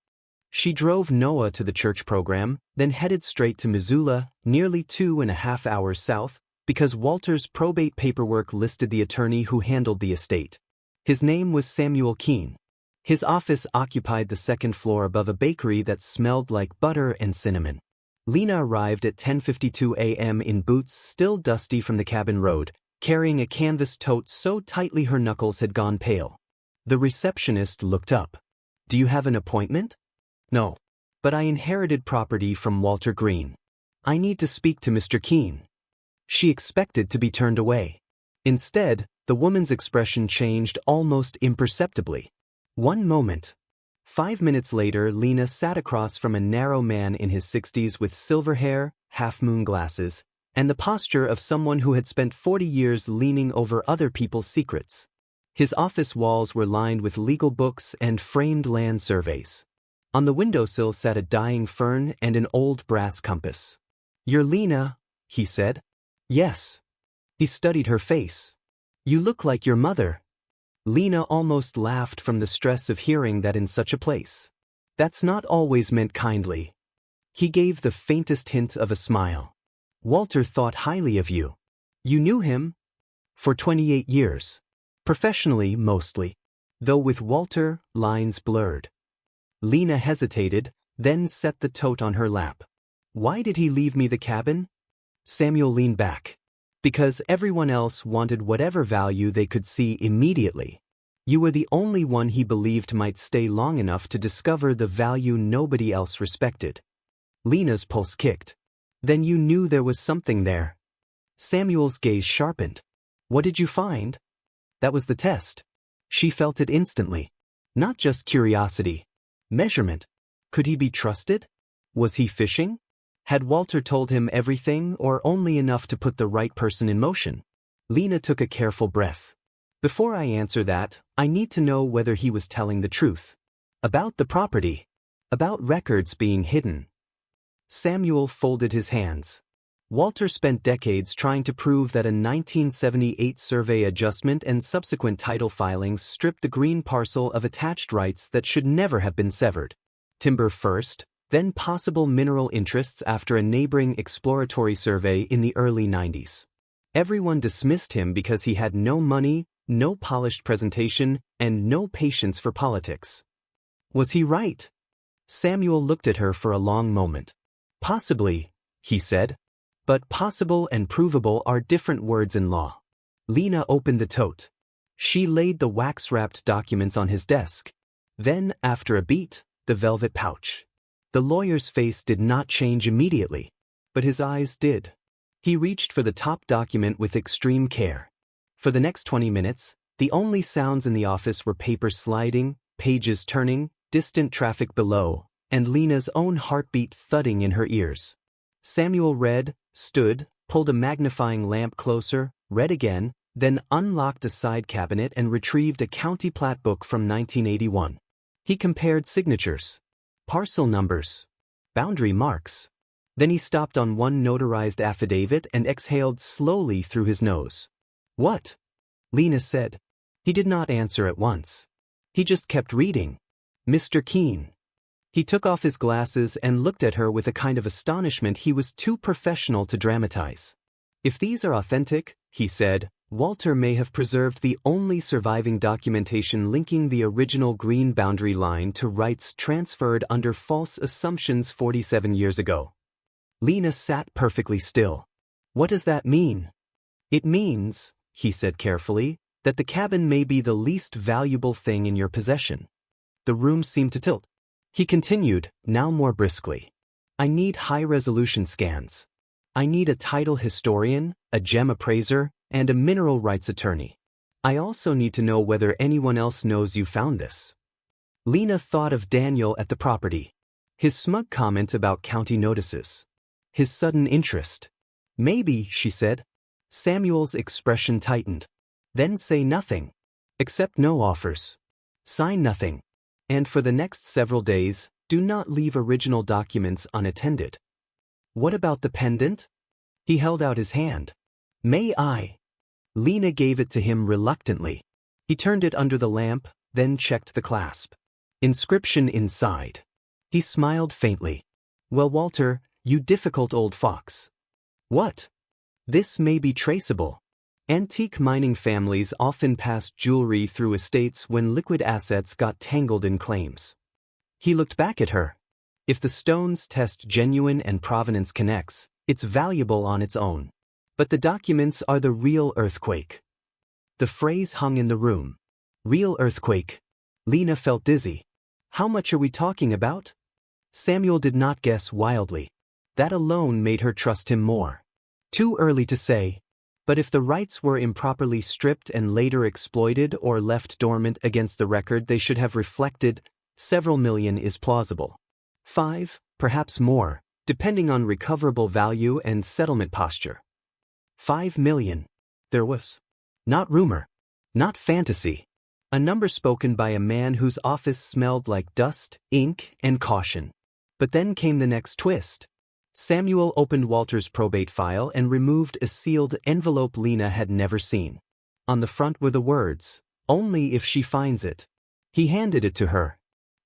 She drove Noah to the church program, then headed straight to Missoula, nearly 2.5 hours south, because Walter's probate paperwork listed the attorney who handled the estate. His name was Samuel Keene. His office occupied the second floor above a bakery that smelled like butter and cinnamon. Lena arrived at 10:52 a.m. in boots still dusty from the cabin road, carrying a canvas tote so tightly her knuckles had gone pale. The receptionist looked up. Do you have an appointment? No. But I inherited property from Walter Green. I need to speak to Mr. Keene. She expected to be turned away. Instead, the woman's expression changed almost imperceptibly. One moment. 5 minutes later, Lena sat across from a narrow man in his 60s with silver hair, half-moon glasses, and the posture of someone who had spent 40 years leaning over other people's secrets. His office walls were lined with legal books and framed land surveys. On the windowsill sat a dying fern and an old brass compass. You're Lena, he said. Yes. He studied her face. You look like your mother. Lena almost laughed from the stress of hearing that in such a place. That's not always meant kindly. He gave the faintest hint of a smile. Walter thought highly of you. You knew him? For 28 years. Professionally, mostly. Though with Walter, lines blurred. Lena hesitated, then set the tote on her lap. Why did he leave me the cabin? Samuel leaned back. Because everyone else wanted whatever value they could see immediately. You were the only one he believed might stay long enough to discover the value nobody else respected. Lena's pulse kicked. Then you knew there was something there. Samuel's gaze sharpened. What did you find? That was the test. She felt it instantly. Not just curiosity. Measurement. Could he be trusted? Was he fishing? Had Walter told him everything or only enough to put the right person in motion? Lena took a careful breath. Before I answer that, I need to know whether he was telling the truth. About the property. About records being hidden. Samuel folded his hands. Walter spent decades trying to prove that a 1978 survey adjustment and subsequent title filings stripped the green parcel of attached rights that should never have been severed. Timber first, then possible mineral interests after a neighboring exploratory survey in the early 90s. Everyone dismissed him because he had no money, no polished presentation, and no patience for politics. Was he right? Samuel looked at her for a long moment. Possibly, he said. But possible and provable are different words in law. Lena opened the tote. She laid the wax-wrapped documents on his desk. Then, after a beat, the velvet pouch. The lawyer's face did not change immediately, but his eyes did. He reached for the top document with extreme care. For the next 20 minutes, the only sounds in the office were paper sliding, pages turning, distant traffic below, and Lena's own heartbeat thudding in her ears. Samuel read, stood, pulled a magnifying lamp closer, read again, then unlocked a side cabinet and retrieved a county plat book from 1981. He compared signatures. Parcel numbers. Boundary marks. Then he stopped on one notarized affidavit and exhaled slowly through his nose. What? Lena said. He did not answer at once. He just kept reading. Mr. Keene. He took off his glasses and looked at her with a kind of astonishment he was too professional to dramatize. If these are authentic, he said, Walter may have preserved the only surviving documentation linking the original green boundary line to rights transferred under false assumptions 47 years ago. Lena sat perfectly still. What does that mean? It means, he said carefully, that the cabin may be the least valuable thing in your possession. The room seemed to tilt. He continued, now more briskly. I need high-resolution scans. I need a title historian, a gem appraiser, and a mineral rights attorney. I also need to know whether anyone else knows you found this. Lena thought of Daniel at the property. His smug comment about county notices. His sudden interest. Maybe, she said. Samuel's expression tightened. Then say nothing. Accept no offers. Sign nothing. And for the next several days, do not leave original documents unattended. What about the pendant? He held out his hand. May I? Lena gave it to him reluctantly. He turned it under the lamp, then checked the clasp. Inscription inside. He smiled faintly. Well, Walter, you difficult old fox. What? This may be traceable. Antique mining families often passed jewelry through estates when liquid assets got tangled in claims. He looked back at her. If the stones test genuine and provenance connects, it's valuable on its own. But the documents are the real earthquake. The phrase hung in the room. Real earthquake. Lena felt dizzy. How much are we talking about? Samuel did not guess wildly. That alone made her trust him more. Too early to say. But if the rights were improperly stripped and later exploited or left dormant against the record they should have reflected, several million is plausible. 5, perhaps more, depending on recoverable value and settlement posture. 5 million. There was. Not rumor. Not fantasy. A number spoken by a man whose office smelled like dust, ink, and caution. But then came the next twist. Samuel opened Walter's probate file and removed a sealed envelope Lena had never seen. On the front were the words, "Only if she finds it." He handed it to her.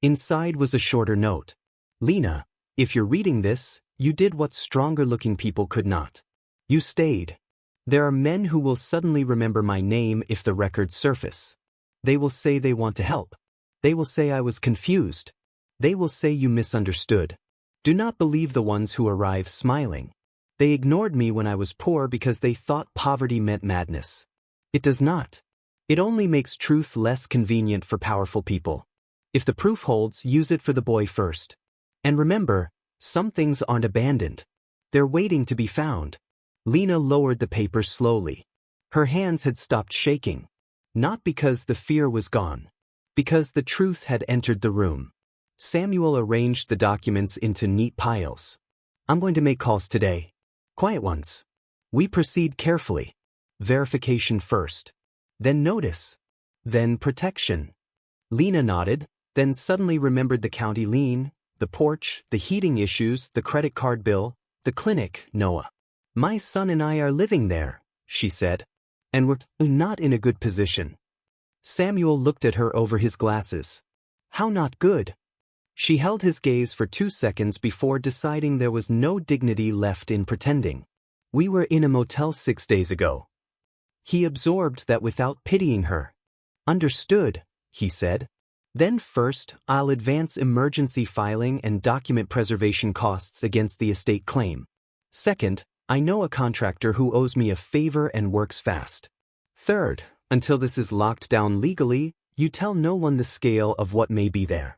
Inside was a shorter note. Lena, if you're reading this, you did what stronger-looking people could not. You stayed. There are men who will suddenly remember my name if the records surface. They will say they want to help. They will say I was confused. They will say you misunderstood. Do not believe the ones who arrive smiling. They ignored me when I was poor because they thought poverty meant madness. It does not. It only makes truth less convenient for powerful people. If the proof holds, use it for the boy first. And remember, some things aren't abandoned. They're waiting to be found. Lena lowered the paper slowly. Her hands had stopped shaking. Not because the fear was gone. Because the truth had entered the room. Samuel arranged the documents into neat piles. I'm going to make calls today. Quiet ones. We proceed carefully. Verification first. Then notice. Then protection. Lena nodded, then suddenly remembered the county lien, the porch, the heating issues, the credit card bill, the clinic, Noah. My son and I are living there, she said. And we're not in a good position. Samuel looked at her over his glasses. How not good? She held his gaze for 2 seconds before deciding there was no dignity left in pretending. We were in a motel 6 days ago. He absorbed that without pitying her. Understood, he said. Then first, I'll advance emergency filing and document preservation costs against the estate claim. Second, I know a contractor who owes me a favor and works fast. Third, until this is locked down legally, you tell no one the scale of what may be there.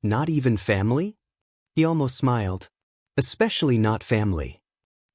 Not even family? He almost smiled. Especially not family.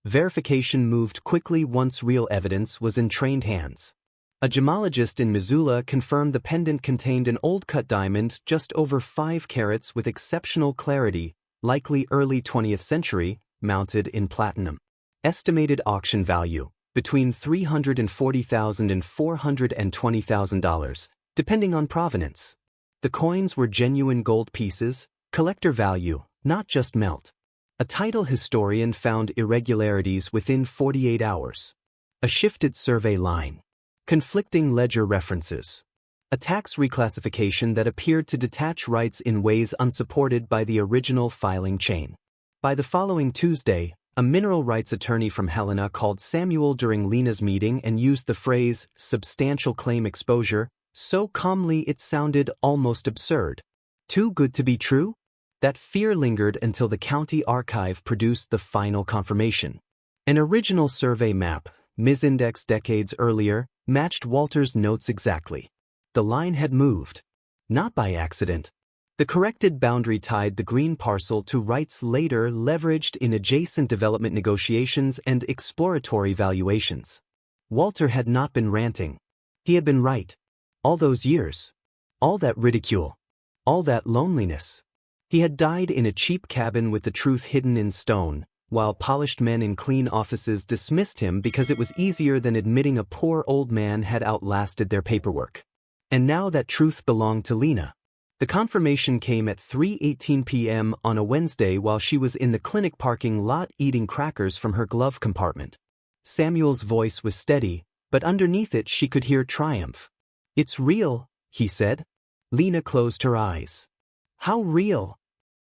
Verification moved quickly once real evidence was in trained hands. A gemologist in Missoula confirmed the pendant contained an old-cut diamond just over 5 carats with exceptional clarity, likely early 20th century, mounted in platinum. Estimated auction value, between $340,000 and $420,000, depending on provenance. The coins were genuine gold pieces, collector value, not just melt. A title historian found irregularities within 48 hours. A shifted survey line. Conflicting ledger references. A tax reclassification that appeared to detach rights in ways unsupported by the original filing chain. By the following Tuesday, A mineral rights attorney from Helena called Samuel during Lena's meeting and used the phrase, substantial claim exposure, so calmly it sounded almost absurd. Too good to be true? That fear lingered until the county archive produced the final confirmation. An original survey map, misindexed decades earlier, matched Walter's notes exactly. The line had moved. Not by accident. The corrected boundary tied the green parcel to rights later leveraged in adjacent development negotiations and exploratory valuations. Walter had not been ranting. He had been right. All those years. All that ridicule. All that loneliness. He had died in a cheap cabin with the truth hidden in stone, while polished men in clean offices dismissed him because it was easier than admitting a poor old man had outlasted their paperwork. And now that truth belonged to Lena. The confirmation came at 3:18 p.m. on a Wednesday while she was in the clinic parking lot eating crackers from her glove compartment. Samuel's voice was steady, but underneath it she could hear triumph. "It's real," he said. Lena closed her eyes. "How real?"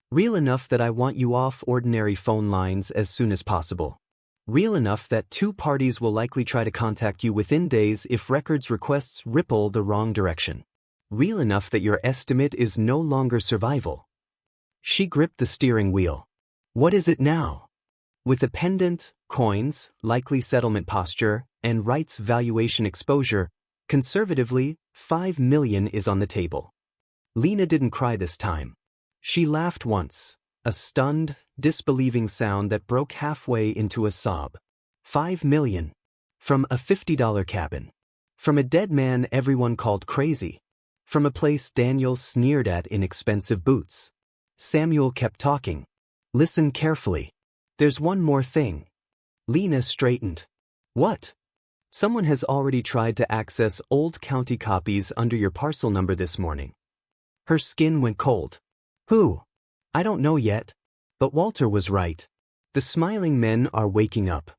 "Real enough that I want you off ordinary phone lines as soon as possible. Real enough that two parties will likely try to contact you within days if records requests ripple the wrong direction. Real enough that your estimate is no longer survival." She gripped the steering wheel. "What is it now?" With a pendant, coins, likely settlement posture, and rights valuation exposure, conservatively, $5 million is on the table. Lena didn't cry this time. She laughed once, a stunned, disbelieving sound that broke halfway into a sob. $5 million. From a $50 cabin. From a dead man everyone called crazy. From a place Daniel sneered at in expensive boots. Samuel kept talking. "Listen carefully. There's one more thing." Lena straightened. "What?" "Someone has already tried to access old county copies under your parcel number this morning." Her skin went cold. "Who?" "I don't know yet. But Walter was right. The smiling men are waking up."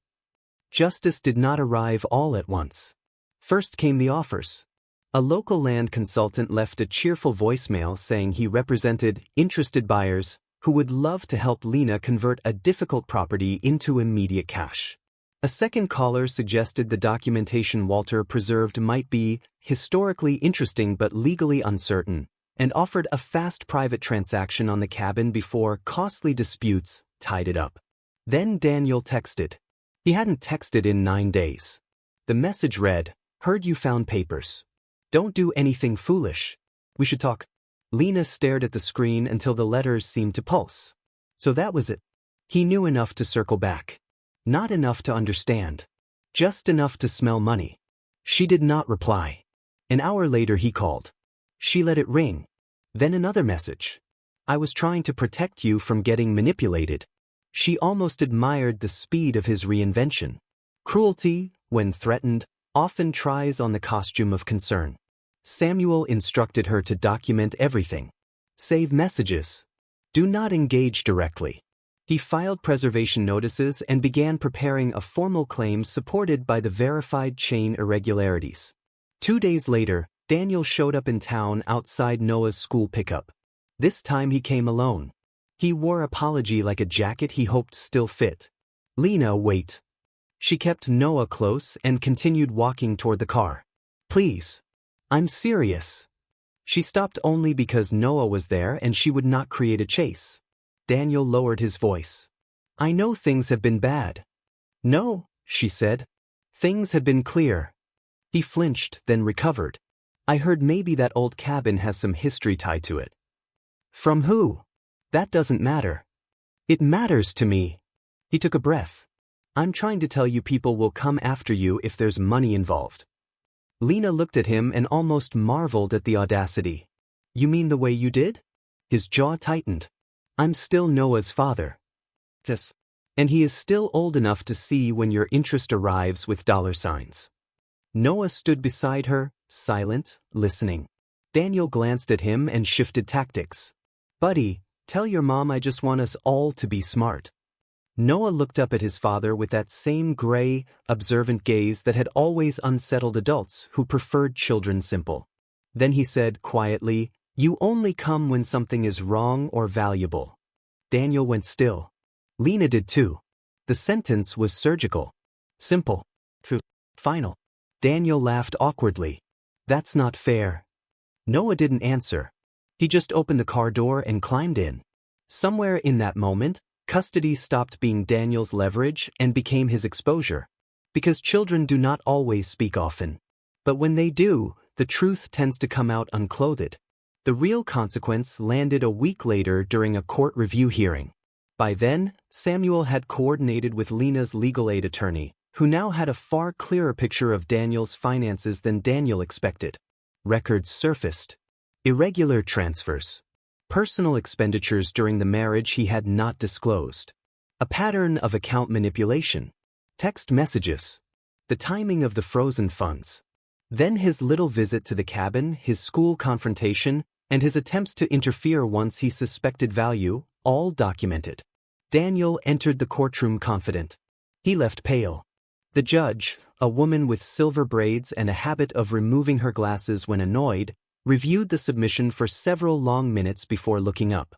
Justice did not arrive all at once. First came the offers. A local land consultant left a cheerful voicemail saying he represented interested buyers who would love to help Lena convert a difficult property into immediate cash. A second caller suggested the documentation Walter preserved might be historically interesting but legally uncertain, and offered a fast private transaction on the cabin before costly disputes tied it up. Then Daniel texted. He hadn't texted in 9 days. The message read, "Heard you found papers. Don't do anything foolish. We should talk." Lena stared at the screen until the letters seemed to pulse. So that was it. He knew enough to circle back. Not enough to understand. Just enough to smell money. She did not reply. An hour later he called. She let it ring. Then another message. "I was trying to protect you from getting manipulated." She almost admired the speed of his reinvention. Cruelty, when threatened, often tries on the costume of concern. Samuel instructed her to document everything. Save messages. Do not engage directly. He filed preservation notices and began preparing a formal claim supported by the verified chain irregularities. 2 days later, Daniel showed up in town outside Noah's school pickup. This time he came alone. He wore apology like a jacket he hoped still fit. "Lena, wait." She kept Noah close and continued walking toward the car. "Please. I'm serious." She stopped only because Noah was there and she would not create a chase. Daniel lowered his voice. "I know things have been bad." "No," she said. "Things have been clear." He flinched, then recovered. "I heard maybe that old cabin has some history tied to it." "From who?" "That doesn't matter." "It matters to me." He took a breath. "I'm trying to tell you people will come after you if there's money involved." Lena looked at him and almost marveled at the audacity. "You mean the way you did?" His jaw tightened. "I'm still Noah's father." "Yes. And he is still old enough to see when your interest arrives with dollar signs." Noah stood beside her, silent, listening. Daniel glanced at him and shifted tactics. "Buddy, tell your mom I just want us all to be smart." Noah looked up at his father with that same gray, observant gaze that had always unsettled adults who preferred children simple. Then he said quietly, "You only come when something is wrong or valuable." Daniel went still. Lena did too. The sentence was surgical. Simple. Final. Daniel laughed awkwardly. That's not fair. Noah didn't answer. He just opened the car door and climbed in. Somewhere in that moment, custody stopped being Daniel's leverage and became his exposure. Because children do not always speak often. But when they do, the truth tends to come out unclothed. The real consequence landed a week later during a court review hearing. By then, Samuel had coordinated with Lena's legal aid attorney, who now had a far clearer picture of Daniel's finances than Daniel expected. Records surfaced. Irregular transfers. Personal expenditures during the marriage he had not disclosed. A pattern of account manipulation. Text messages. The timing of the frozen funds. Then his little visit to the cabin, his school confrontation, and his attempts to interfere once he suspected value, all documented. Daniel entered the courtroom confident. He left pale. The judge, a woman with silver braids and a habit of removing her glasses when annoyed, reviewed the submission for several long minutes before looking up.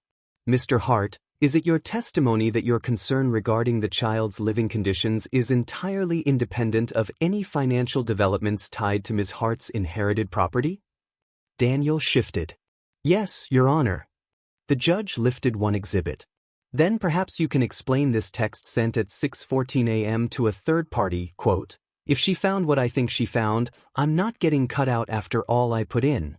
Mr. Hart, is it your testimony that your concern regarding the child's living conditions is entirely independent of any financial developments tied to Ms. Hart's inherited property? Daniel shifted. Yes, Your Honor. The judge lifted one exhibit. Then perhaps you can explain this text sent at 6:14 a.m. to a third party, quote, "If she found what I think she found, I'm not getting cut out after all I put in."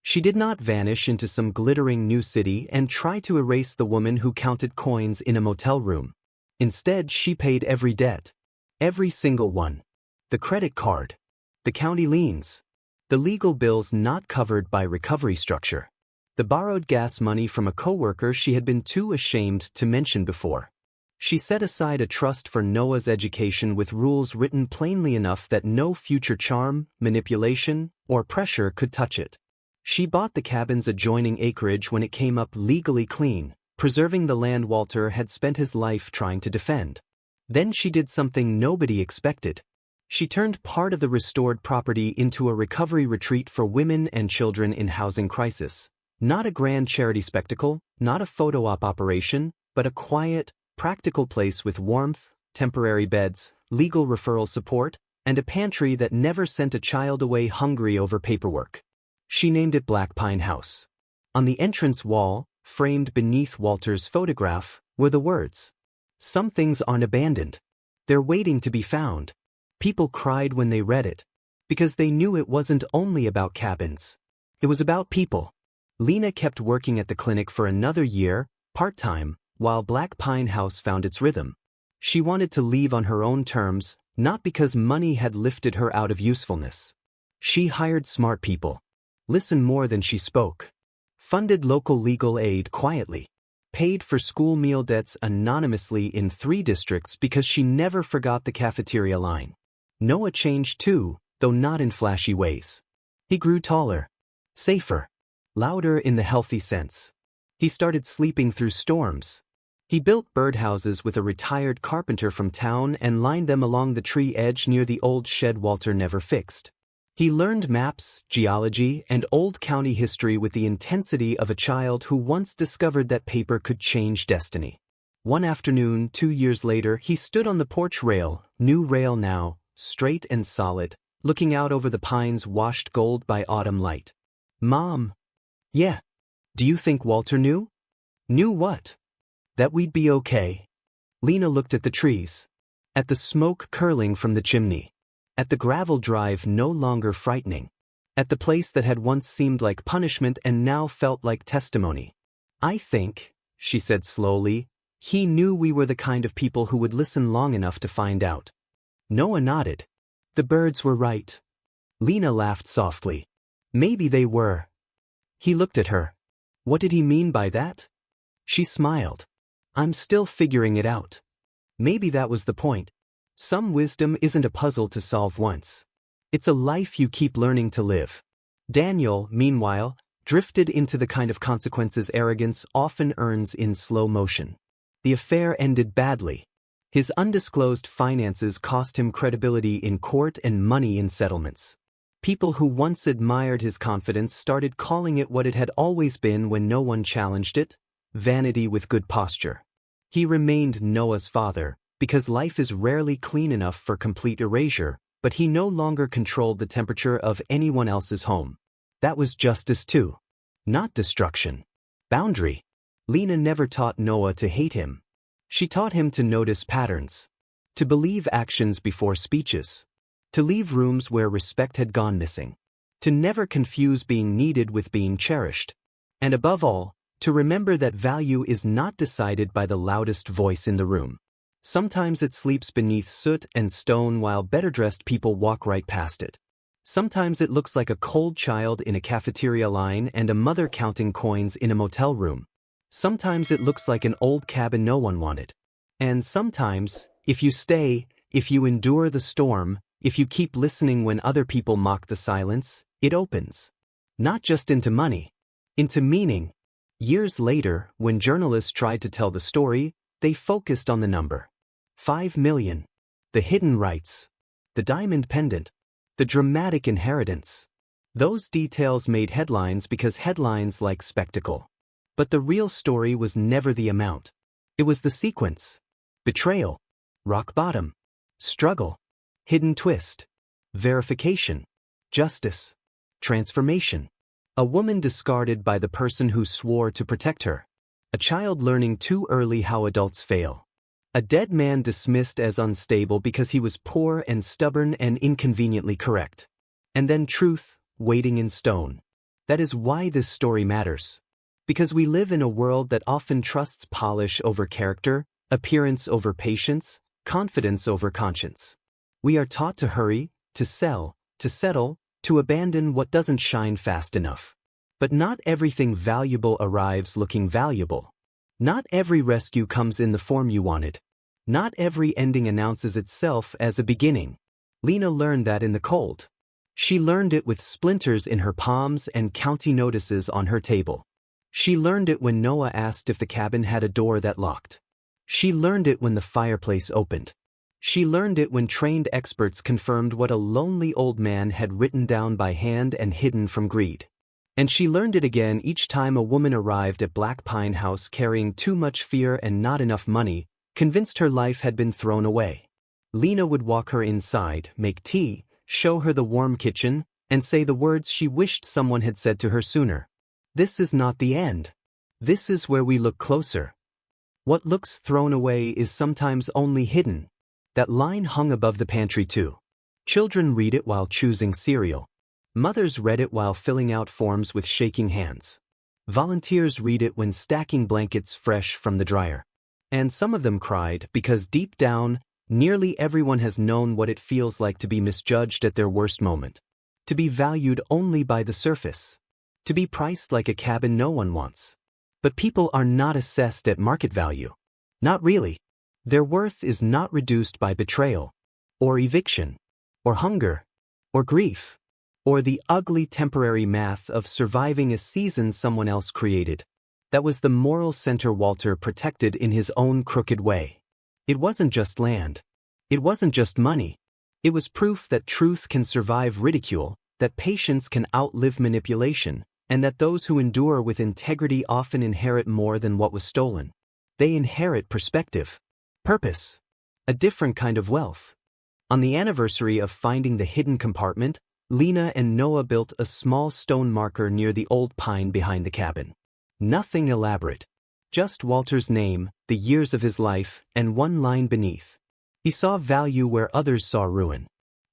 She did not vanish into some glittering new city and try to erase the woman who counted coins in a motel room. Instead, she paid every debt. Every single one. The credit card. The county liens. The legal bills not covered by recovery structure. The borrowed gas money from a coworker she had been too ashamed to mention before. She set aside a trust for Noah's education with rules written plainly enough that no future charm, manipulation, or pressure could touch it. She bought the cabin's adjoining acreage when it came up legally clean, preserving the land Walter had spent his life trying to defend. Then she did something nobody expected. She turned part of the restored property into a recovery retreat for women and children in housing crisis. Not a grand charity spectacle, not a photo op operation, but a quiet, practical place with warmth, temporary beds, legal referral support, and a pantry that never sent a child away hungry over paperwork. She named it Black Pine House. On the entrance wall, framed beneath Walter's photograph, were the words, "Some things aren't abandoned. They're waiting to be found." People cried when they read it, because they knew it wasn't only about cabins. It was about people. Lena kept working at the clinic for another year, part-time, while Black Pine House found its rhythm. She wanted to leave on her own terms, not because money had lifted her out of usefulness. She hired smart people. Listened more than she spoke. Funded local legal aid quietly. Paid for school meal debts anonymously in 3 districts because she never forgot the cafeteria line. Noah changed too, though not in flashy ways. He grew taller. Safer. Louder in the healthy sense. He started sleeping through storms. He built birdhouses with a retired carpenter from town and lined them along the tree edge near the old shed Walter never fixed. He learned maps, geology, and old county history with the intensity of a child who once discovered that paper could change destiny. One afternoon, 2 years later, he stood on the porch rail, new rail now, straight and solid, looking out over the pines washed gold by autumn light. "Mom." "Yeah. Do you think Walter knew?" "Knew what?" "That we'd be okay." Lena looked at the trees. At the smoke curling from the chimney. At the gravel drive no longer frightening. At the place that had once seemed like punishment and now felt like testimony. "I think," she said slowly, "he knew we were the kind of people who would listen long enough to find out." Noah nodded. "The birds were right." Lena laughed softly. "Maybe they were." He looked at her. What did he mean by that? She smiled. "I'm still figuring it out." Maybe that was the point. Some wisdom isn't a puzzle to solve once. It's a life you keep learning to live. Daniel, meanwhile, drifted into the kind of consequences arrogance often earns in slow motion. The affair ended badly. His undisclosed finances cost him credibility in court and money in settlements. People who once admired his confidence started calling it what it had always been when no one challenged it: vanity with good posture. He remained Noah's father, because life is rarely clean enough for complete erasure, but he no longer controlled the temperature of anyone else's home. That was justice too. Not destruction. Boundary. Lena never taught Noah to hate him. She taught him to notice patterns, to believe actions before speeches, to leave rooms where respect had gone missing, to never confuse being needed with being cherished, and above all, to remember that value is not decided by the loudest voice in the room. Sometimes it sleeps beneath soot and stone while better-dressed people walk right past it. Sometimes it looks like a cold child in a cafeteria line and a mother counting coins in a motel room. Sometimes it looks like an old cabin no one wanted. And sometimes, if you stay, if you endure the storm, if you keep listening when other people mock the silence, it opens. Not just into money, into meaning. Years later, when journalists tried to tell the story, they focused on the number. 5 million. The hidden rights. The diamond pendant. The dramatic inheritance. Those details made headlines because headlines like spectacle. But the real story was never the amount. It was the sequence. Betrayal. Rock bottom. Struggle. Hidden twist. Verification. Justice. Transformation. A woman discarded by the person who swore to protect her. A child learning too early how adults fail. A dead man dismissed as unstable because he was poor and stubborn and inconveniently correct. And then truth, waiting in stone. That is why this story matters. Because we live in a world that often trusts polish over character, appearance over patience, confidence over conscience. We are taught to hurry, to sell, to settle, to abandon what doesn't shine fast enough. But not everything valuable arrives looking valuable. Not every rescue comes in the form you wanted. Not every ending announces itself as a beginning. Lena learned that in the cold. She learned it with splinters in her palms and county notices on her table. She learned it when Noah asked if the cabin had a door that locked. She learned it when the fireplace opened. She learned it when trained experts confirmed what a lonely old man had written down by hand and hidden from greed. And she learned it again each time a woman arrived at Black Pine House carrying too much fear and not enough money, convinced her life had been thrown away. Lena would walk her inside, make tea, show her the warm kitchen, and say the words she wished someone had said to her sooner. This is not the end. This is where we look closer. What looks thrown away is sometimes only hidden. That line hung above the pantry too. Children read it while choosing cereal. Mothers read it while filling out forms with shaking hands. Volunteers read it when stacking blankets fresh from the dryer. And some of them cried because deep down, nearly everyone has known what it feels like to be misjudged at their worst moment. To be valued only by the surface. To be priced like a cabin no one wants. But people are not assessed at market value. Not really. Their worth is not reduced by betrayal, or eviction, or hunger, or grief, or the ugly temporary math of surviving a season someone else created. That was the moral center Walter protected in his own crooked way. It wasn't just land. It wasn't just money. It was proof that truth can survive ridicule, that patience can outlive manipulation, and that those who endure with integrity often inherit more than what was stolen. They inherit perspective. Purpose. A different kind of wealth. On the anniversary of finding the hidden compartment, Lena and Noah built a small stone marker near the old pine behind the cabin. Nothing elaborate. Just Walter's name, the years of his life, and one line beneath. He saw value where others saw ruin.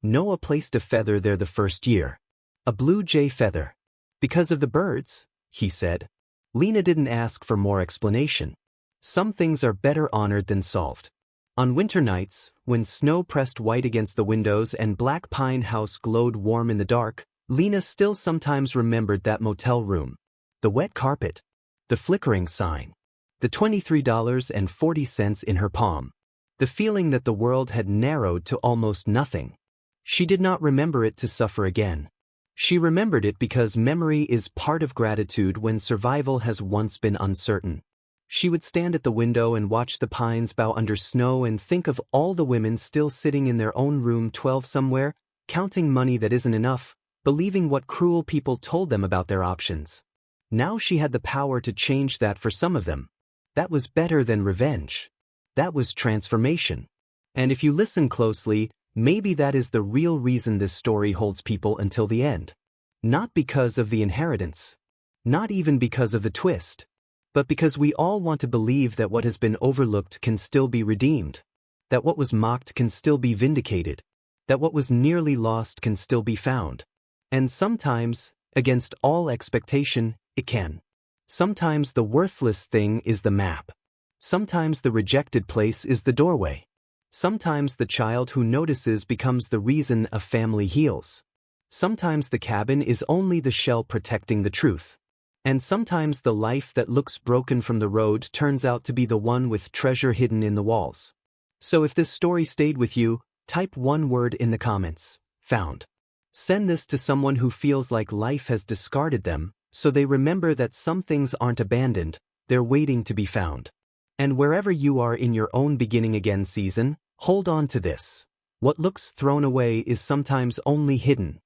Noah placed a feather there the first year. A blue jay feather. Because of the birds, he said. Lena didn't ask for more explanation. Some things are better honored than solved. On winter nights, when snow pressed white against the windows and Black Pine House glowed warm in the dark, Lena still sometimes remembered that motel room. The wet carpet. The flickering sign. The $23.40 in her palm. The feeling that the world had narrowed to almost nothing. She did not remember it to suffer again. She remembered it because memory is part of gratitude when survival has once been uncertain. She would stand at the window and watch the pines bow under snow and think of all the women still sitting in their own room 12 somewhere, counting money that isn't enough, believing what cruel people told them about their options. Now she had the power to change that for some of them. That was better than revenge. That was transformation. And if you listen closely, maybe that is the real reason this story holds people until the end. Not because of the inheritance. Not even because of the twist. But because we all want to believe that what has been overlooked can still be redeemed. That what was mocked can still be vindicated. That what was nearly lost can still be found. And sometimes, against all expectation, it can. Sometimes the worthless thing is the map. Sometimes the rejected place is the doorway. Sometimes the child who notices becomes the reason a family heals. Sometimes the cabin is only the shell protecting the truth. And sometimes the life that looks broken from the road turns out to be the one with treasure hidden in the walls. So if this story stayed with you, type one word in the comments: found. Send this to someone who feels like life has discarded them, so they remember that some things aren't abandoned, they're waiting to be found. And wherever you are in your own beginning again season, hold on to this. What looks thrown away is sometimes only hidden.